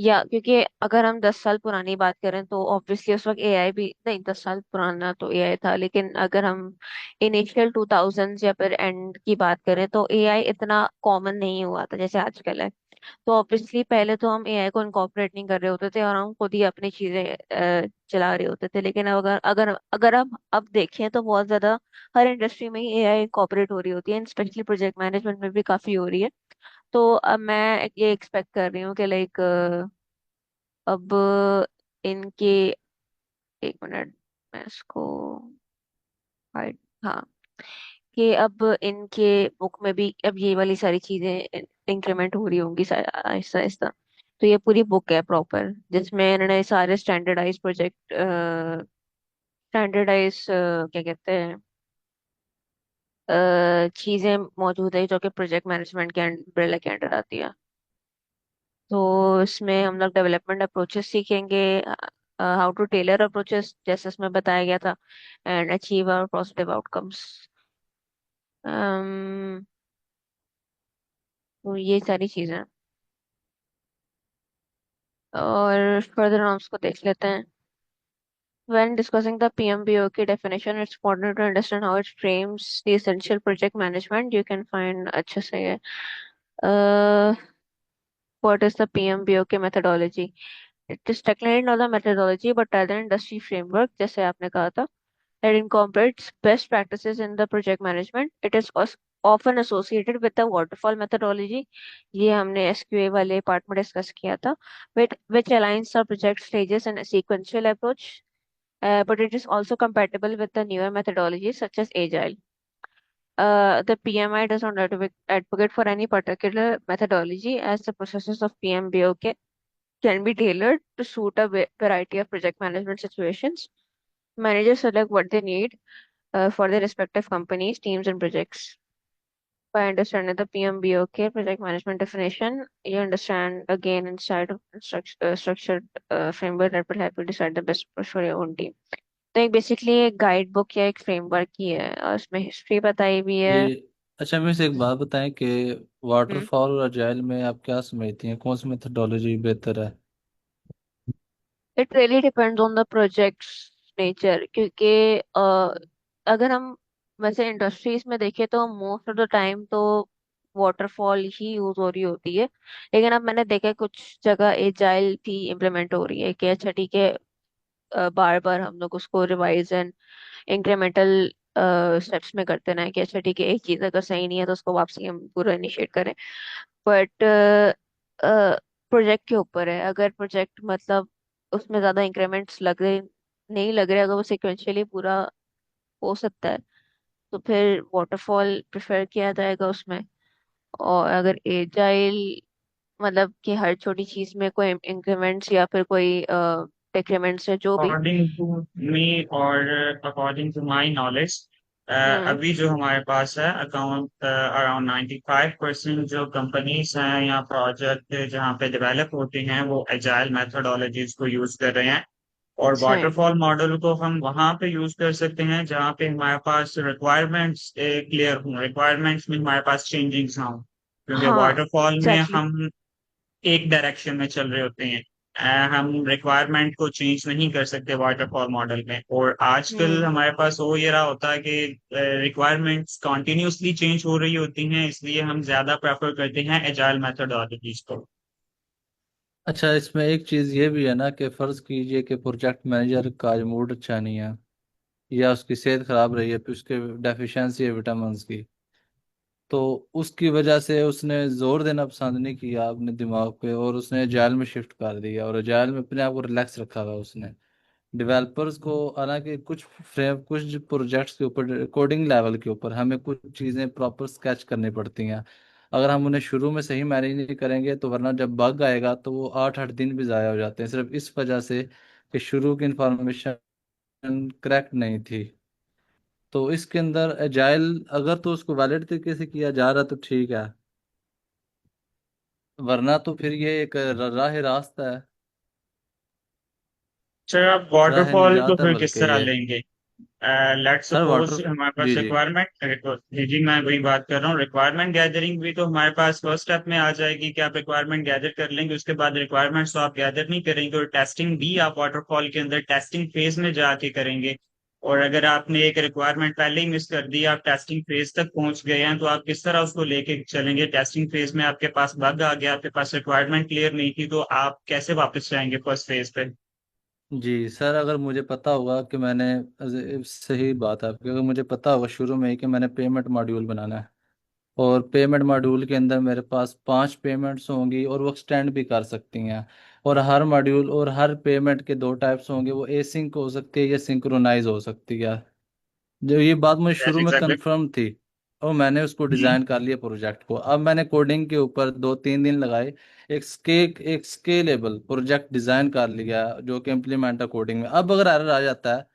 या क्योंकि अगर हम 10 साल पुरानी बात करें तो ऑब्वियसली उस वक्त एआई भी नहीं, 10 साल पुराना तो एआई था, लेकिन अगर हम इनिशियल 2000s या फिर एंड की बात करें तो एआई इतना कॉमन नहीं हुआ था जैसे आजकल है। तो ऑब्वियसली पहले तो हम एआई को इनकॉर्पोरेट नहीं कर रहे होते थे और हम खुद ही अपनी चीजें चला रहे होते थे, लेकिन अब अगर अगर अगर अब देखें तो बहुत ज्यादा हर इंडस्ट्री में ही एआई इनकॉर्पोरेट हो रही होती है, स्पेशली प्रोजेक्ट मैनेजमेंट में भी काफी हो रही है। तो अब मैं ये एक्सपेक्ट कर रही हूँ कि लाइक अब इनके, एक मिनट मैं इसको हाइड, हाँ, कि अब इनके बुक में भी अब ये वाली सारी चीजें इंक्रीमेंट हो रही होंगी आहिस्ता आहिस्ता। तो ये पूरी बुक है प्रॉपर जिसमें इन्होंने सारे स्टैंडर्डाइज प्रोजेक्ट स्टैंडर्डाइज क्या कहते हैं चीजें मौजूद है जो कि प्रोजेक्ट मैनेजमेंट के अम्ब्रेला के अंडर आती है। तो इसमें हम लोग डेवलपमेंट अप्रोचेस सीखेंगे, हाउ टू टेलर अप्रोचेस जैसे इसमें बताया गया था, and achieve our positive outcomes. तो ये सारी चीजें। और फर्दर नॉर्म्स को देख लेते हैं। When discussing the PMBOK definition, it's important to understand how it frames the essential project management. You can find अच्छे से ये what is the PMBOK methodology? It is technically not the methodology, but rather industry framework, जैसे आपने कहा था, that incorporates best practices in the project management. It is often associated with the waterfall methodology. ये हमने SQA वाले part में discuss किया था, which aligns the project stages in a sequential approach. But it is also compatible with the newer methodologies such as Agile. The PMI does not advocate for any particular methodology, as the processes of PMBOK can be tailored to suit a variety of project management situations. Managers select what they need for their respective companies, teams, and projects. By understanding the PMBOK project management definition, you understand again inside of structured framework that will help you decide the best approach for your own team. तो एक basically एक guide book या एक framework ही है और उसमें history बताई भी है। ये अच्छा, मैं से एक बात बताएं कि हम्म। वाटरफॉल और अजाइल में आप क्या समझती हैं, कौन सी मेथडोलॉजी बेहतर है? It really depends on the projects nature, क्योंकि अगर हम वैसे इंडस्ट्रीज में देखें तो मोस्ट ऑफ द टाइम तो वाटरफॉल ही यूज हो रही होती है। लेकिन अब मैंने देखा है कुछ जगह एजाइल भी इम्प्लीमेंट हो रही है कि अच्छा ठीक है, बार बार हम लोग उसको रिवाइज एंड इंक्रीमेंटल स्टेप्स में करते रहें कि अच्छा ठीक है, एक चीज अगर सही नहीं है तो उसको वापसी हम पूरा इनिशिएट करें। बट प्रोजेक्ट के ऊपर है, अगर प्रोजेक्ट मतलब उसमें ज्यादा इंक्रीमेंट्स लग रहे नहीं लग रहे, अगर वो सिक्वेंशियली पूरा हो सकता है तो फिर वाटरफॉल प्रेफर किया जाएगा उसमें। और अगर एजाइल मतलब कि हर छोटी चीज में कोई इंक्रीमेंट्स या फिर कोई डिक्रीमेंट्स है जो भी। अकॉर्डिंग टू मी और अकॉर्डिंग टू माई नॉलेज, हम्म। अभी जो हमारे पास है अकाउंट अराउंड 95% जो कंपनीज हैं या प्रोजेक्ट जहाँ पे डेवलप होते हैं वो एजाइल मेथोडोलॉजीज को यूज कर रहे हैं। और सेम। वाटरफॉल मॉडल को हम वहां पे यूज कर सकते हैं जहाँ पे हमारे पास रिक्वायरमेंट्स क्लियर हों, रिक्वायरमेंट्स में हमारे पास चेंजिंग्स ना हो। क्योंकि हाँ, वाटरफॉल में एग्जैक्टली। हम एक डायरेक्शन में चल रहे होते हैं। हम रिक्वायरमेंट को चेंज नहीं कर सकते वाटरफॉल मॉडल में। और आजकल हम्म। हमारे पास हो ये रहा होता है कि रिक्वायरमेंट्स कॉन्टिन्यूसली चेंज हो रही होती हैं, इसलिए हम ज्यादा प्रेफर करते हैं एजाइल मेथोडोलॉजीज को। अच्छा, इसमें एक चीज़ ये भी है ना कि फ़र्ज़ कीजिए कि प्रोजेक्ट मैनेजर का आज मूड अच्छा नहीं है या उसकी सेहत ख़राब रही है, फिर उसके डेफिशिएंसी है विटामिन की, तो उसकी वजह से उसने जोर देना पसंद नहीं किया अपने दिमाग पे और उसने जाइल में शिफ्ट कर दिया और जाइल में अपने आप को रिलैक्स रखा हुआ है उसने। डेवलपर्स को हालांकि कुछ प्रोजेक्ट्स के ऊपर कोडिंग लेवल के ऊपर हमें कुछ चीज़ें प्रॉपर स्केच करनी पड़ती हैं। अगर हम उन्हें शुरू में सही मैनेज नहीं करेंगे तो वरना जब बग आएगा तो वो 8-8 दिन भी ज़ाया हो जाते हैं, सिर्फ इस वजह से कि शुरू की इंफॉर्मेशन करेक्ट नहीं थी। तो इसके अंदर एजाइल अगर तो उसको वैलिड तरीके से किया जा रहा तो ठीक है, वरना तो फिर ये एक राह रास्ता है, सर आप राह वाटरफॉल को निजात है फिर किस बल्कि तरह ये। लेंगे? लेट्स सर सपोज वाटर, हमारे पास जी जी। रिक्वायरमेंट, जी जी मैं वही बात कर रहा हूँ। रिक्वायरमेंट गैदरिंग भी तो हमारे पास फर्स्ट स्टेप में आ जाएगी कि आप रिक्वायरमेंट गैदर कर लेंगे, उसके बाद रिक्वायरमेंट्स तो आप गैदर नहीं करेंगे और टेस्टिंग भी आप वाटरफॉल के अंदर टेस्टिंग फेज में जाके करेंगे। और अगर आपने एक रिक्वायरमेंट पहले ही मिस कर दी, आप टेस्टिंग फेज तक पहुंच गए हैं, तो आप किस तरह उसको लेके चलेंगे? टेस्टिंग फेज में आपके पास बग आ गया, आपके पास रिक्वायरमेंट क्लियर नहीं थी, तो आप कैसे वापस जाएंगे फर्स्ट फेज पे? जी सर, अगर मुझे पता होगा कि मैंने सही बात है आपकी, अगर मुझे पता होगा शुरू में ही कि मैंने पेमेंट मॉड्यूल बनाना है और पेमेंट मॉड्यूल के अंदर मेरे पास 5 पेमेंट्स होंगी और वो एक्सटेंड भी कर सकती हैं, और हर मॉड्यूल और हर पेमेंट के 2 टाइप्स होंगे, वो एसिंक हो सकती है या सिंक्रोनाइज हो सकती है। जो ये बात मुझे यस शुरू में एग्जैक्टली। कंफर्म थी और मैंने उसको डिज़ाइन कर लिया प्रोजेक्ट को। अब मैंने कोडिंग के ऊपर 2-3 दिन लगाए, एक स्केलेबल प्रोजेक्ट डिज़ाइन कर लिया जो कि इम्प्लीमेंट है कोडिंग में। अब अगर एरर आ जाता है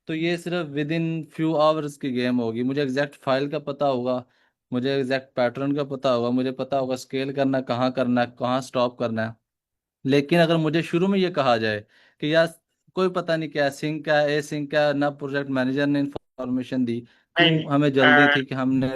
तो ये सिर्फ विद इन फ्यू आवर्स की गेम होगी, मुझे एग्जैक्ट फाइल का पता होगा, मुझे एग्जैक्ट पैटर्न का पता होगा, मुझे पता होगा स्केल करना है, कहाँ स्टॉप करना है। लेकिन अगर मुझे शुरू में ये कहा जाए कि यार कोई पता नहीं क्या सिंक क्या ए सिंक क्या, ना प्रोजेक्ट मैनेजर ने इंफॉर्मेशन दी, क्यों हमें जल्दी नहीं, थी कि हमने